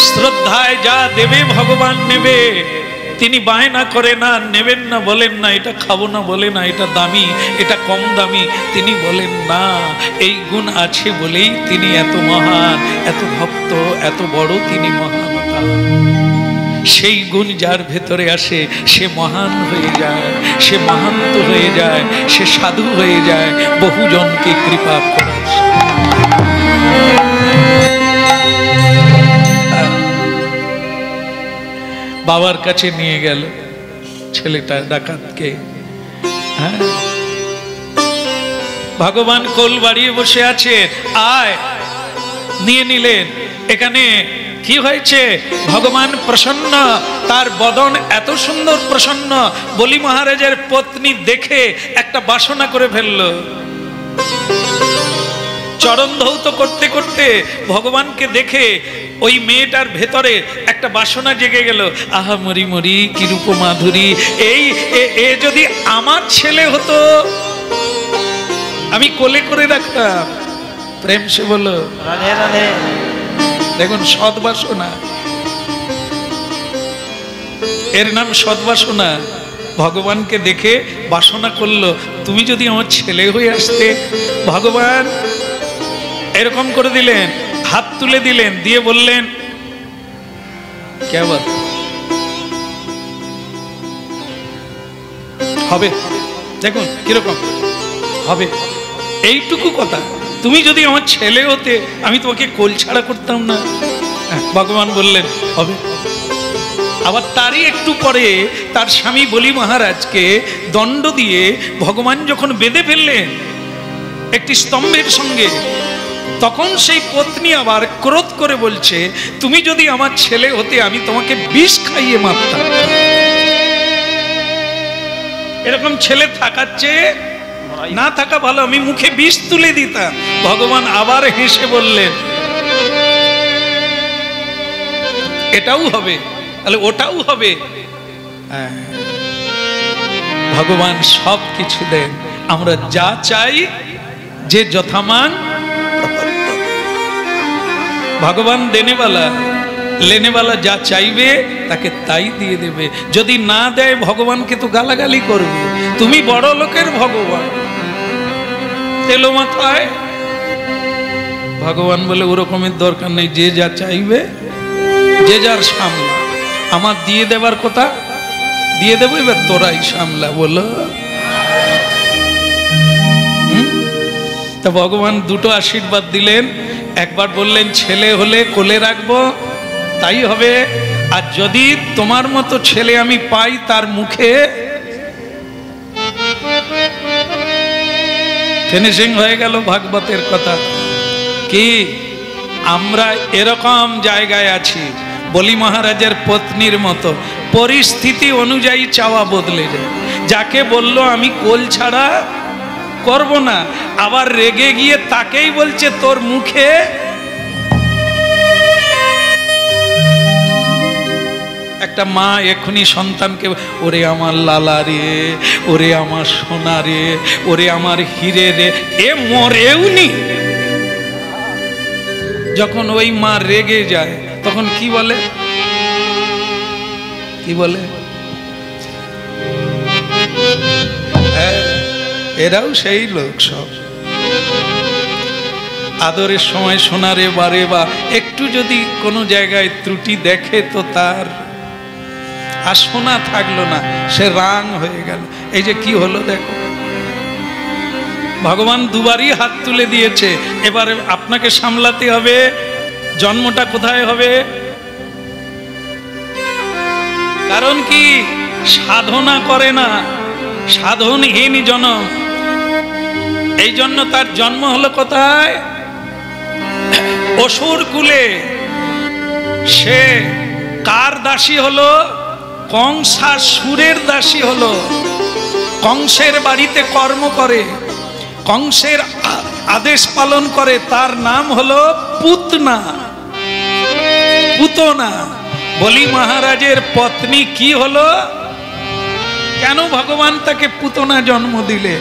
শ্রদ্ধায় যা দেবে ভগবান নেবে। তিনি বায়না করে না, নেবেন না বলেন না, এটা খাবো না বলে না, এটা দামি এটা কম দামি, তিনি বলেন না। এই গুণ আছে বলেই তিনি এত মহান, এত ভক্ত, এত বড় তিনি মহানতা। সেই গুণ যার ভেতরে আসে সে মহান হয়ে যায়, সে মহান্ত হয়ে যায়, সে সাধু হয়ে যায়, বহুজনকে কৃপা করে। বাবার কাছে নিয়ে গেল ছেলেটা ডাকাতকে। হ্যাঁ, ভগবান কোল বাড়িয়ে বসে আছে, আয়, নিয়ে নিলেন। এখানে কি হয়েছে? ভগবান প্রসন্ন, তার বদন এত সুন্দর প্রসন্ন, বলি মহারাজের পত্নী দেখে একটা বাসনা করে ফেলল। চরণ ধৌত করতে করতে ভগবানকে দেখে ওই মেয়েটার ভেতরে একটা বাসনা জেগে গেল, আহা মরি মরি কি রূপ মাধুরী, এ যদি আমার ছেলে হতো আমি কোলে করে রাখতাম। প্রেম সে বলো রাধে রাধে। দেখুন সদ্বাসনা, এর নাম সদ্বাসনা। ভগবানকে দেখে বাসনা করলো, তুমি যদি আমার ছেলে হয়ে আসতে। ভগবান এরকম করে দিলেন, হাত তুলে দিলেন, দিয়ে বললেন কে বাত হবে। দেখুন কিরকম হবে, এইটুকু কথা। তুমি যদি আমার ছেলে হতে আমি তোমাকে কোল ছাড়া করতাম না। ভগবান বললেন হবে। আবার তারই একটু পরে তার স্বামী বলি মহারাজকে দণ্ড দিয়ে ভগবান যখন বেঁধে ফেললেন একটি স্তম্ভের সঙ্গে, তখন সেই পত্নী আবার ক্রোধ করে বলছে, তুমি যদি আমার ছেলে হতে আমি তোমাকে বিষ খাইয়ে মারতাম। এরকম ছেলে থাকার চেয়ে না থাকা ভালো, আমি মুখে বিষ তুলে দিতাম। ভগবান আবার হেসে বললেন এটাও হবে, তাহলে ওটাও হবে। ভগবান সব কিছু দেন, আমরা যা চাই যে যথামান। ভগবান দেনেওয়ালা, লেনেওয়ালা যা চাইবে তাকে তাই দিয়ে দেবে। যদি না দেয় ভগবানকে তো গালাগালি করবে, তুমি বড় লোকের ভগবান, তেলো মাথায়। ভগবান বলে ওরকমের দরকার নেই, যে যা চাইবে যে যার সামলা। আমার দিয়ে দেবার কথা দিয়ে দেবো, এবার তোরাই সামলা। বলো তা ভগবান দুটো আশীর্বাদ দিলেন। একবার বললেন ছেলে হলে কোলে রাখবো, তাই হবে। আর যদি তোমার মতো ছেলে আমি পাই তার মুখে ফিনিশিং হয়ে গেল ভাগবতের কথা। কি আমরা এরকম জায়গায় আছি, বলি মহারাজের পত্নীর মতো, পরিস্থিতি অনুযায়ী চাওয়া বদলে যায়। যাকে বললো আমি কোল ছাড়া করব না, আবার রেগে গিয়ে তাকেই বলছে তোর মুখে। একটা মা এখনই সন্তানকে ওরে আমার লালা রে, ওরে আমার সোনা রে, ওরে আমার হিরে রে, এ মরেও নি। যখন ওই মা রেগে যায় তখন কি বলে, কি বলে? এরাও সেই লোক সব। আদরের সময় সোনারে বারে বা একটু যদি কোনো জায়গায় ত্রুটি দেখে তো তার আর সোনা থাকলো না, সে রাং হয়ে গেল। এই যে কি হলো দেখো, ভগবান দুবারই হাত তুলে দিয়েছে, এবারে আপনাকে সামলাতে হবে। জন্মটা কোথায় হবে? কারণ কি সাধনা করে না, সাধনহীন জনম। এই জন্য তার জন্ম হলো কোথায়? অসুর কুলে। সে কার দাসী হলো? কংসাসুরের দাসী হলো। কংসের বাড়িতে কর্ম করে, কংসের আদেশ পালন করে। তার নাম হলো পুতনা, পুতনা। বলি মহারাজের পত্নী কি হলো? কেন ভগবান তাকে পুতনা জন্ম দিলে?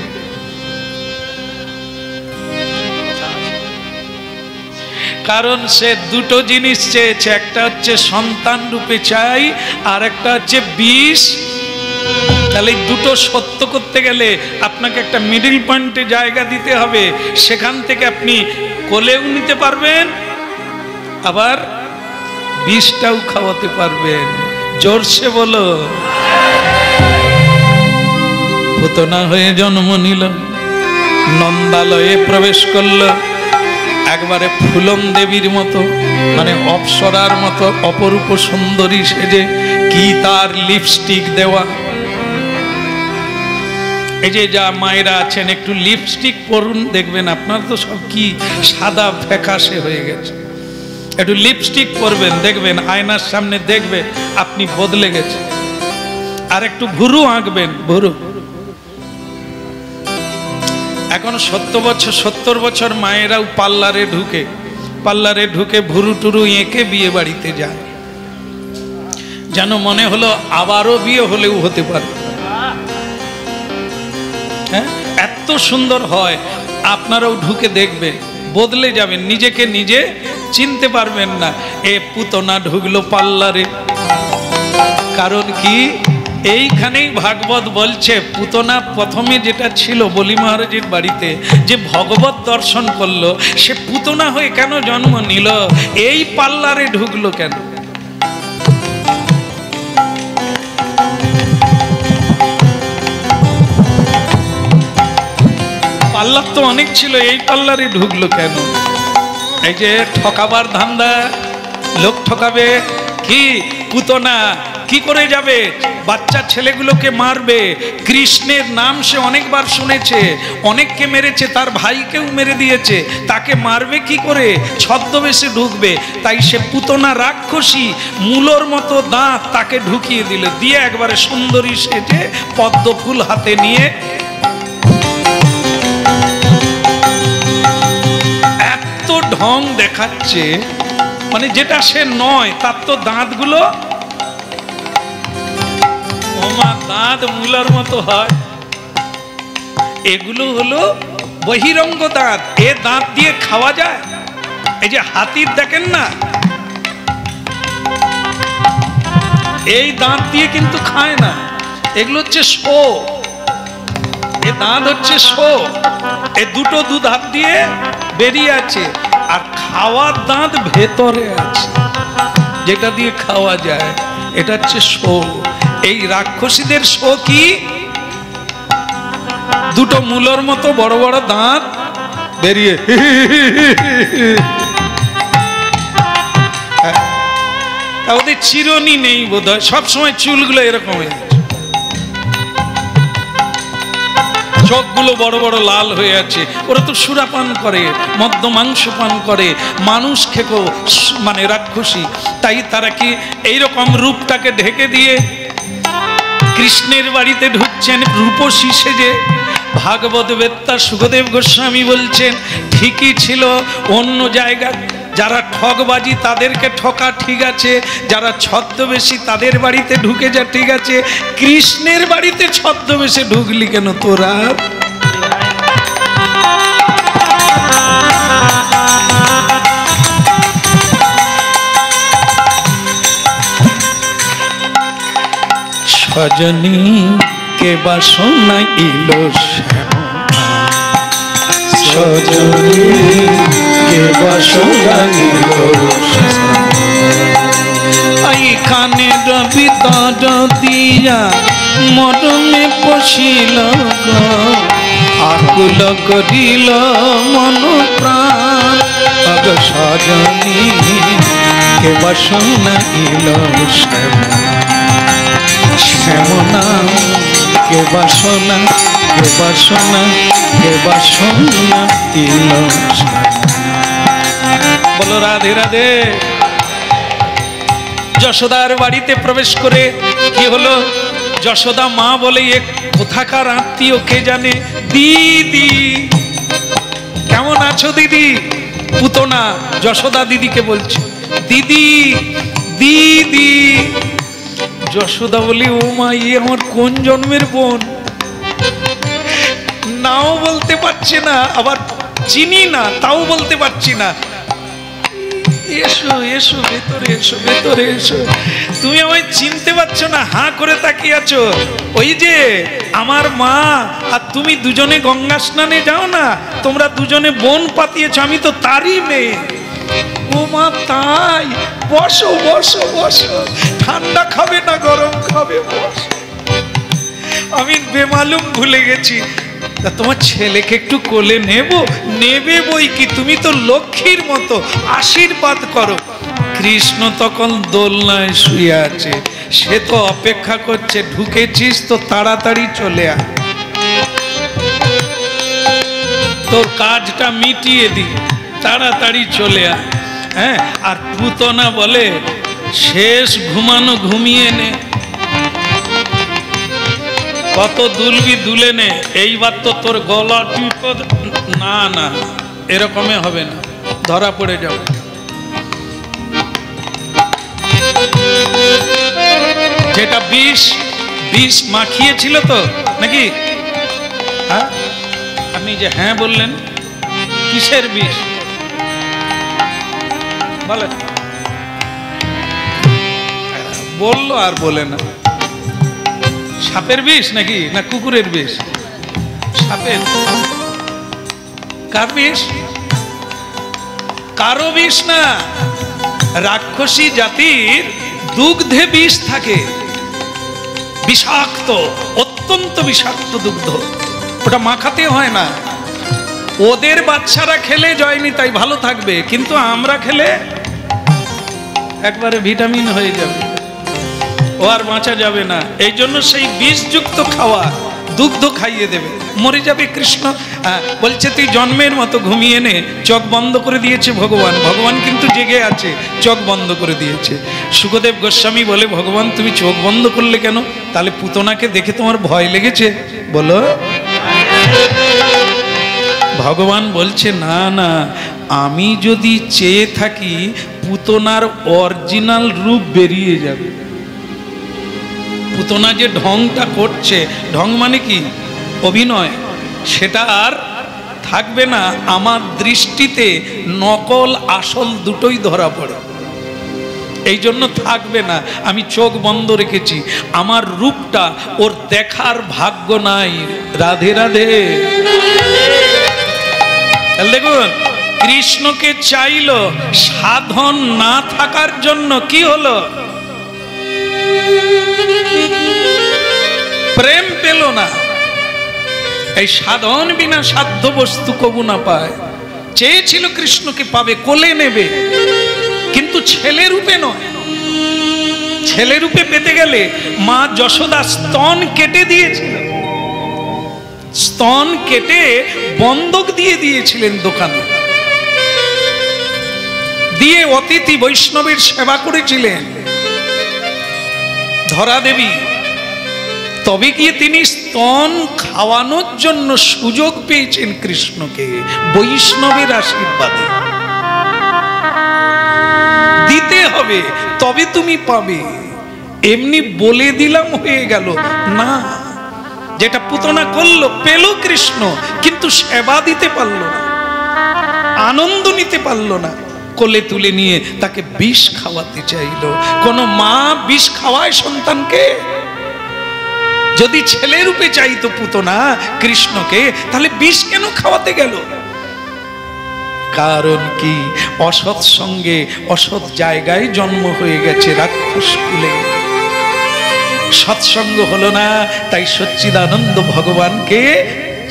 কারণ সে দুটো জিনিস চেয়েছে, একটা হচ্ছে সন্তান রূপে চাই, আর একটা হচ্ছে বিষ। তাহলে দুটো সত্য করতে গেলে আপনাকে একটা মিডিল পয়েন্টে জায়গা দিতে হবে। সেখান থেকে আপনি কোলেও নিতে পারবেন, আবার বিষটাও খাওয়াতে পারবেন। জোরসে বলো। পুতনা হয়ে জন্ম নিল, নন্দালয়ে প্রবেশ করল, একবারে ফুলন দেবীর মতো, মানে অপ্সরার মতো অপরূপ সুন্দরী সেজে। কি তার লিপস্টিক দেওয়া! এই যে যা মায়েরা আছেন একটু লিপস্টিক পরুন, দেখবেন আপনার তো সব কি সাদা ফ্যাকাশে হয়ে গেছে। একটু লিপস্টিক পরবেন, দেখবেন আয়নার সামনে দেখবে আপনি বদলে গেছে। আর একটু ভুরু আঁকবেন, ভুরু। এখন 70 বছর মায়েরাও পার্লারে ঢুকে পার্লারে ঢুকে ভুরু টুরু এঁকে বিয়ে বাড়িতে যায়, যেন মনে হলো আবারও বিয়ে হলেও হতে পারে। হ্যাঁ, এত সুন্দর হয়। আপনারাও ঢুকে দেখবেন, বদলে যাবেন, নিজেকে নিজে চিনতে পারবেন না। এ পুতনা ঢুকলো পার্লারে, কারণ কি এইখানেই ভাগবত বলছে পুতনা প্রথমে যেটা ছিল বলি মহারাজের বাড়িতে, যে ভগবত দর্শন করলো, সে পুতনা হয়ে কেন জন্ম নিল, এই পার্লারে ঢুকলো কেন? পার্লার তো অনেক ছিল, এই পার্লারে ঢুকলো কেন? এই যে ঠকাবার ধান্দা, লোক ঠকাবে, কি পুতনা কি করে যাবে, বাচ্চা ছেলেগুলোকে মারবে। কৃষ্ণের নাম সে অনেকবার শুনেছে, অনেককে মেরেছে, তার ভাইকেও মেরে দিয়েছে, তাকে মারবে কি করে? ছদ্মবেশে ঢুকবে। তাই সে পুতনা রাক্ষসী, মূলর মতো দাঁত, তাকে ঢুকিয়ে দিল, দিয়ে একবারে সুন্দরী সেজে পদ্ম ফুল হাতে নিয়ে এত ঢং দেখাচ্ছে, মানে যেটা সে নয়, তার তো দাঁতগুলো, ওমা দাঁত মূলার মতো হয়। এগুলো হলো বহিরঙ্গ দাঁত, এ দাঁত দিয়ে খাওয়া যায়? এই যে হাতির দেখেন না, এই দাঁত দিয়ে কিন্তু খায় না, এগুলো হচ্ছে শো, এ দাঁত হচ্ছে শো, এ দুটো দু হাত দিয়ে বেরিয়ে আছে, আর খাওয়ার দাঁত ভেতরে আছে, যেটা দিয়ে খাওয়া যায়, এটা হচ্ছে শো। এই রাক্ষসীদের শো কি? দুটো মূলর মতো বড় বড় দাঁত বেরিয়ে, ওদের চিরুনি নেই বোধহয়, সবসময় চুলগুলো এরকম হয়ে আছে, চোখগুলো বড় বড় লাল হয়ে আছে। ওরা তো সুরাপান করে, মদ্য মাংস পান করে, মানুষ খেকো মানে রাক্ষসী। তাই তারা কি এইরকম রূপটাকে ঢেকে দিয়ে কৃষ্ণের বাড়িতে ঢুকছেন রূপসী সেজে। ভাগবত বেত্তা সুখদেব গোস্বামী বলছেন ঠিকই ছিল, অন্য জায়গা যারা ঠকবাজি তাদেরকে ঠকা ঠিক আছে, যারা ছদ্মবেশী তাদের বাড়িতে ঢুকে যা ঠিক আছে, কৃষ্ণের বাড়িতে ছদ্মবেশে ঢুকলি কেন তোরা? সজনী কে বাসনা ইলো সজনী কে বাসনা ইলো এইখানে রবি দিয়া মরমে পশিল আকুল করিল মন প্রাণ। সজনী কে বাসনা ইলো শ্যামনা কে বাসনা, কে বাসনা, কে বাসনা ইল। বলো রাধে রাধে। যশোদার বাড়িতে প্রবেশ করে কি হলো, যশোদা মা বলে এক কোথাকার আত্মীয় কে জানে, দিদি কেমন আছো দিদি? পুতনা যশোদা দিদিকে বলছে দিদি দিদি। যশোদা বলি ও মা, ই আমার কোন জন্মের বোন? নাও বলতে পারছে না, আবার চিনি না তাও বলতে পারছি না। এসো এসো ভেতরে এসো, ভেতরে এসো। তুমি আমায় চিনতে পারছো না, হাঁ করে তাকিয়ে আছো। ওই যে আমার মা আর তুমি দুজনে গঙ্গা স্নানে যাও না, তোমরা দুজনে বোন পাতিয়েছো, আমি তো তারই মেয়ে। ও মা তাই? বসো বসো বসো, ঠান্ডা খাবে না গরম খাবে, বসো। আমি বেমালুম ভুলে গেছি, তা তোমার ছেলেকে একটু কোলে নেব? নেবে বই কি, তুমি তো লক্ষ্মীর মতো, আশীর্বাদ করো। কৃষ্ণ তখন দোলনায় শুয়ে আছে, সে তো অপেক্ষা করছে, ঢুকেছিস তো তাড়াতাড়ি চলে আয়, তোর কাজটা মিটিয়ে দি, তাড়াতাড়ি চলে আয়। হ্যাঁ, আর পুতনা বলে শেষ ঘুমানো ঘুমিয়ে নে, কত দুলবি দুলে নে, এইবার তো তোর গলা টিপ। না না, এরকমে হবে না, ধরা পড়ে যাও। যেটা বিষ বিষ মাখিয়েছিল তো নাকি? হ্যাঁ, আপনি যে হ্যাঁ বললেন, কিসের বিষ বলেন? বললো আর বলে না। সাপের বিষ নাকি না কুকুরের বিষ? সাপের। কার বিষ? কারো বিষ না, রাক্ষসী জাতির দুগ্ধে বিষ থাকে, বিষাক্ত, অত্যন্ত বিষাক্ত দুগ্ধ। ওটা মাখাতে হয় না। ওদের বাচ্চারা খেলে জয়নি তাই ভালো থাকবে, কিন্তু আমরা খেলে একবারে ভিটামিন হয়ে যাবে, ও আর বাঁচা যাবে না। এই জন্য সেই বিষযুক্ত খাওয়া, দুগ্ধ খাইয়ে দেবে, মরে যাবে কৃষ্ণ। বলছে তুই জন্মের মতো ঘুমিয়ে নে। চোখ বন্ধ করে দিয়েছে ভগবান। ভগবান কিন্তু জেগে আছে, চোখ বন্ধ করে দিয়েছে। সুখদেব গোস্বামী বলে, ভগবান তুমি চোখ বন্ধ করলে কেন? তাহলে পুতনাকে দেখে তোমার ভয় লেগেছে? বলো। ভগবান বলছে না না, আমি যদি চেয়ে থাকি পুতনার অরিজিনাল রূপ বেরিয়ে যাবে। পুতনা যে ঢংটা করছে, ঢং মানে কি? অভিনয়, সেটা আর থাকবে না। আমার দৃষ্টিতে নকল আসল দুটোই ধরা পড়ে, এই জন্য থাকবে না। আমি চোখ বন্ধ রেখেছি, আমার রূপটা ওর দেখার ভাগ্য নাই। রাধে রাধে। দেখুন, কৃষ্ণকে চাইল, সাধন না থাকার জন্য কি হলো? প্রেম পেল না। এই সাধন বিনা সাধ্য বস্তু কবু না পায়। চেয়েছিল কৃষ্ণকে পাবে, কোলে নেবে, কিন্তু ছেলে রূপে নয়। ছেলে রূপে পেতে গেলে মা যশোদা স্তন কেটে দিয়েছিল, স্তন কেটে বন্ধক দিয়ে দিয়েছিলেন দোকানে, দিয়ে অতিথি বৈষ্ণবের সেবা করেছিলেন ধরা দেবী। তবে গিয়ে তিনি স্তন খাওয়ানোর জন্য সুযোগ পেয়েছেন কৃষ্ণকে, বৈষ্ণবের আশীর্বাদে। দিতে হবে তবে তুমি পাবে, এমনি বলে দিলাম হয়ে গেল না। যেটা পুতনা করলো, পেল কৃষ্ণ, কিন্তু সেবা দিতে পারল না, আনন্দ নিতে পারল না। কোলে তুলে নিয়ে তাকে বিষ খাওয়াতে চাইল। কোন মা বিষ খাওয়ায় সন্তানকে? যদি ছেলে রূপে চাইতো পুতনা কৃষ্ণকে, তাহলে বিষ কেন খাওয়াতে গেল? কারণ কি? অসৎ সঙ্গে অসৎ জায়গায় জন্ম হয়ে গেছে, রাক্ষস কুলে। সৎসঙ্গ হলো না, তাই সচ্চিদানন্দ ভগবানকে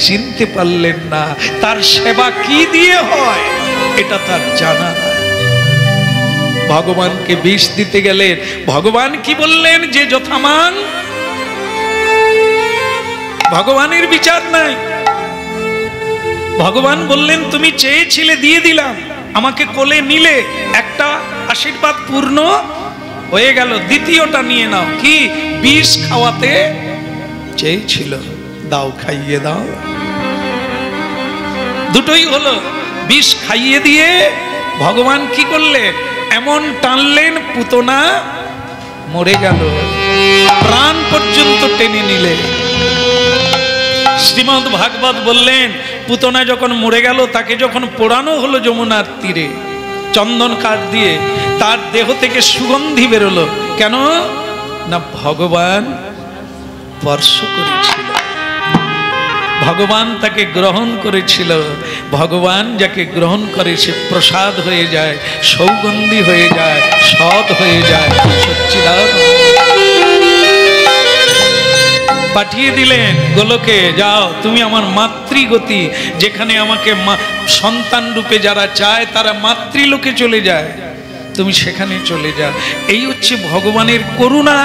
চিনতে পারলেন না। তার সেবা কি দিয়ে হয় এটা তার জানা নাই। ভগবানকে বিষ দিতে গেলেন। ভগবান কি বললেন? যে যথামান। ভগবানের বিচার নাই। ভগবান বললেন তুমি চেয়েছিলে, দিয়ে দিলাম, আমাকে কোলে নিলে, একটা আশীর্বাদ পূর্ণ হয়ে গেল, দ্বিতীয়টা নিয়ে নাও। কি? বিষ খাওয়াতে চেয়েছিল, দাও, খাইয়ে দাও। দুটোই হলো। বিষ খাইয়ে দিয়ে ভগবান কি করলেন? এমন টানলেন, পুতনা মরে গেল, প্রাণ পর্যন্ত টেনে নিলে। শ্রীমদ্ ভাগবত বললেন, পুতনা যখন মরে গেল, তাকে যখন পোড়ানো হলো যমুনার তীরে চন্দন কাঠ দিয়ে, তার দেহ থেকে সুগন্ধি বেরোলো। কেন না? ভগবান স্পর্শ করেছিল, ভগবান তাকে গ্রহণ করেছিল। ভগবান যাকে গ্রহণ করে সে প্রসাদ হয়ে যায়, সৌগন্ধি হয়ে যায়, সৎ হয়ে যায়। সচ্চিদানন্দ পাঠিয়ে দিলেন গোলকে, যাও তুমি আমার মাতৃগতি, যেখানে আমাকে সন্তান রূপে যারা চায় তারা মাতৃলোকে চলে যায়, তুমি সেখানে চলে যাও। এই হচ্ছে ভগবানের করুণা।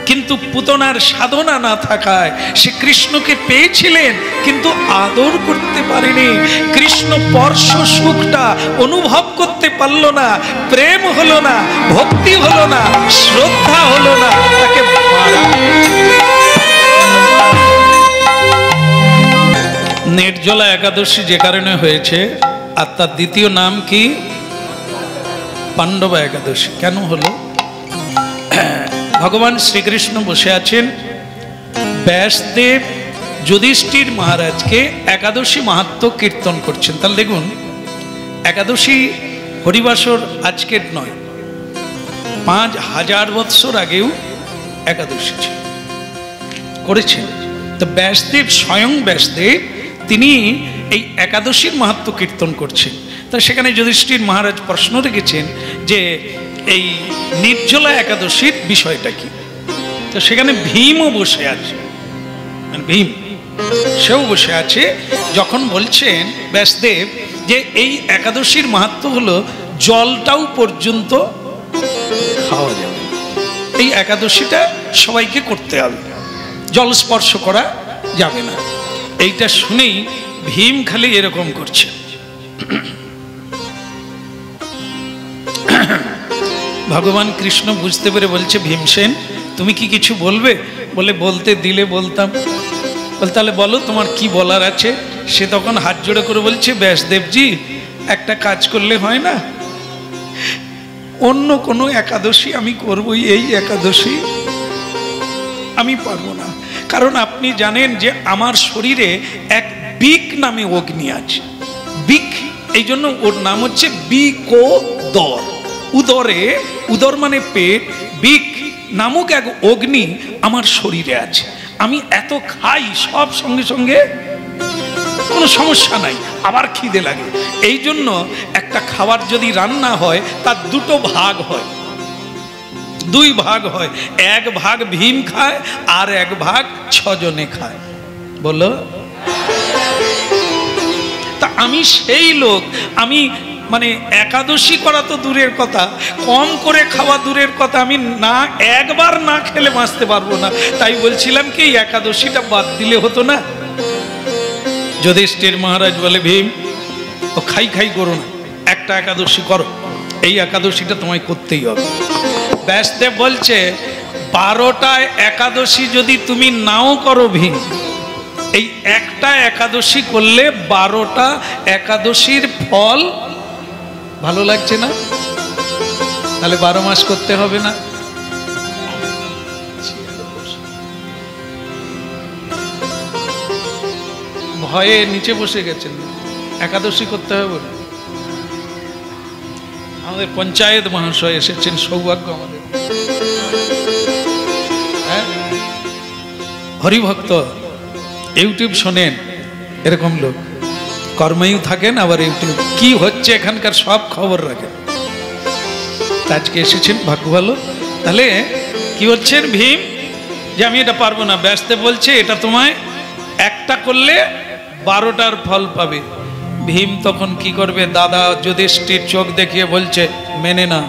কিন্তু পুতনার সাধনা না থাকায় সে কৃষ্ণকে পেয়েছিলেন, কিন্তু আদর করতে পারেনি। কৃষ্ণ স্পর্শ সুখটা অনুভব করতে পারল না, প্রেম হলো না, ভক্তি হলো না, শ্রদ্ধা হলো না, তাকে মারা। নির্জলা একাদশী যে কারণে হয়েছে, আর তার দ্বিতীয় নাম কি? পাণ্ডবা একাদশী। কেন হলো? ভগবান শ্রীকৃষ্ণ বসে আছেন, ব্যাসদেব যুধিষ্ঠির মহারাজকে একাদশী মাহাত্ম্য কীর্তন করছেন। তাহলে দেখুন, একাদশী হরিবাসর আজকের নয়, 5000 বৎসর আগেও একাদশী ছিল, করেছেন। তো ব্যাসদেব, স্বয়ং ব্যাসদেব, তিনি এই একাদশীর মাহাত্ম্য কীর্তন করছেন। তা সেখানে যুধিষ্ঠির মহারাজ প্রশ্ন রেখেছেন যে এই নির্জলা একাদশীর বিষয়টা কি। তো সেখানে ভীমও বসে আছে, মানে ভীম সেও বসে আছে। যখন বলছেন ব্যাসদেব যে এই একাদশীর মাহাত্ম্য হলো জলটাও পর্যন্ত খাওয়া যাবে, এই একাদশীটা সবাইকে করতে হবে, জল স্পর্শ করা যাবে না। এইটা শুনেই ভীম খালি এরকম করছে। ভগবান কৃষ্ণ বুঝতে পেরে বলছে, ভীমসেন তুমি কি কিছু বলবে? বলে বলতে দিলে বলতাম। বলে তাহলে বলো তোমার কি বলার আছে। সে তখন হাত জোড়ে করে বলছে, ব্যাসদেবজি একটা কাজ করলে হয় না? অন্য কোনো একাদশী আমি করবই, এই একাদশী আমি পারবো না। কারণ আপনি জানেন যে আমার শরীরে এক বিক নামে অগ্নি আছে। বিক, এই জন্য ওর নাম হচ্ছে বিকোদর। উদরে, উদর মানে পেট, বিক নামক এক অগ্নি আমার শরীরে আছে। আমি এত খাই, সব সঙ্গে সঙ্গে কোনো সমস্যা নাই, আবার খিদে লাগে। এই জন্য একটা খাবার যদি রান্না হয় তার দুটো ভাগ হয়, দুই ভাগ হয়। এক ভাগ ভীম খায় আর এক ভাগ 6 জনে খায়। বলো, তা আমি সেই লোক, আমি মানে একাদশী করা তো দূরের কথা, কম করে খাওয়া দূরের কথা, আমি না একবার না খেলে বাঁচতে পারবো না। তাই বলছিলাম কি একাদশীটা বাদ দিলে হতো না? যুধিষ্ঠির মহারাজ বলে, ভীম ও খাই খাই করো না, একটা একাদশী করো, এই একাদশীটা তোমায় করতেই হবে। ব্যাসদেব বলছে, 12টা একাদশী যদি তুমি নাও করো ভীম, এই একটা একাদশী করলে 12টা একাদশীর ফল ভালো লাগছে না? তাহলে 12 মাস করতে হবে না? ভয়ে নিচে বসে গেছেন, একাদশী করতে হবে বলে। আমাদের পঞ্চায়েত মহাশয় এসেছেন, সৌভাগ্য আমাদের। হ্যাঁ, হরিভক্ত, ইউটিউব শোনেন, এরকম লোক কর্মেও থাকেন, আবার ইউটিউব কি হচ্ছে এখানকার সব খবর রাখেন। আজকে এসেছেন, ভাগ্য ভালো। তাহলে কি হচ্ছেন ভীম, যে আমি এটা পারবো না। ব্যাসদেব বলছে এটা তোমায় একটা করলে 12টার ফল পাবে। ভীম তখন কি করবে? দাদা যুধিষ্ঠির চোখ দেখিয়ে বলছে, মেনে না,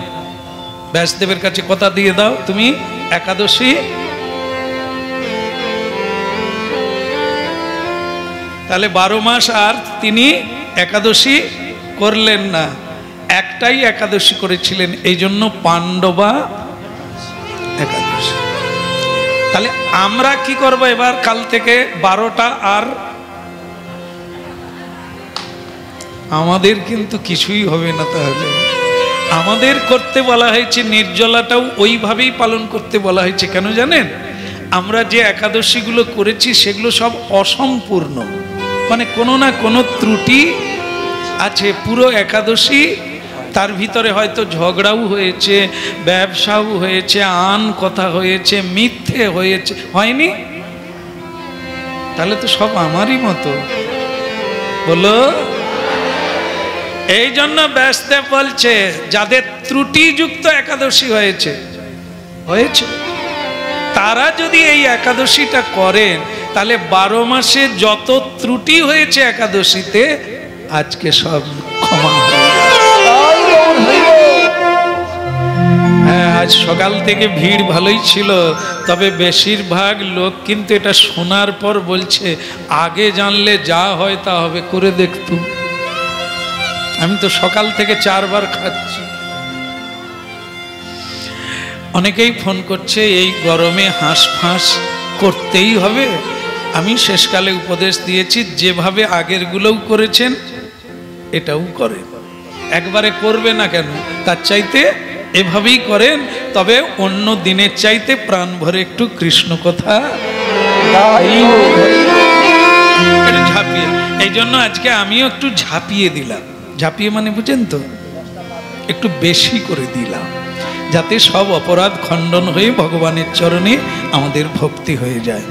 ব্যাসদেবের কাছে কথা দিয়ে দাও, তুমি একাদশী। তাহলে 12 মাস আর তিনি একাদশী করলেন না, একটাই একাদশী করেছিলেন, এই জন্য পাণ্ডবা একাদশী। তাহলে আমরা কি করব এবার? কাল থেকে 12টা, আর আমাদের কিন্তু কিছুই হবে না। তাহলে আমাদের করতে বলা হয়েছে, নির্জলাটাও ওইভাবেই পালন করতে বলা হয়েছে। কেন জানেন? আমরা যে একাদশীগুলো করেছি সেগুলো সব অসম্পূর্ণ, মানে কোনো না কোনো ত্রুটি আছে। পুরো একাদশী, তার ভিতরে হয়তো ঝগড়াও হয়েছে, ব্যবসাও হয়েছে, আন কথা হয়েছে, মিথ্যে হয়েছে, হয়নি? তাহলে তো সব আমারই মতো। বলো, এই জন্য ব্যাসদেব বলছে যাদের ত্রুটিযুক্ত একাদশী হয়েছে, তারা যদি এই একাদশীটা করেন, তাহলে 12 মাসে যত ত্রুটি হয়েছে একাদশীতে, আজকে সব ক্ষমা। হ্যাঁ, আজ সকাল থেকে ভিড় ভালোই ছিল, তবে বেশিরভাগ লোক কিন্তু এটা শোনার পর বলছে, আগে জানলে যা হয় তা হবে, করে দেখতুম। আমি তো সকাল থেকে 4 বার খাচ্ছি। অনেকেই ফোন করছে, এই গরমে হাঁসফাঁস করতেই হবে। আমি শেষকালে উপদেশ দিয়েছি, যেভাবে আগেরগুলোও করেছেন এটাও করেন। একবারে করবে না কেন, তার চাইতে এভাবেই করেন, তবে অন্য দিনের চাইতে প্রাণ ভরে একটু কৃষ্ণ কথা একটু ঝাঁপিয়ে। এই জন্য আজকে আমিও একটু ঝাঁপিয়ে দিলাম। ঝাঁপিয়ে মানে বুঝেন তো, একটু বেশি করে দিলাম, যাতে সব অপরাধ খণ্ডন হয়ে ভগবানের চরণে আমাদের ভক্তি হয়ে যায়।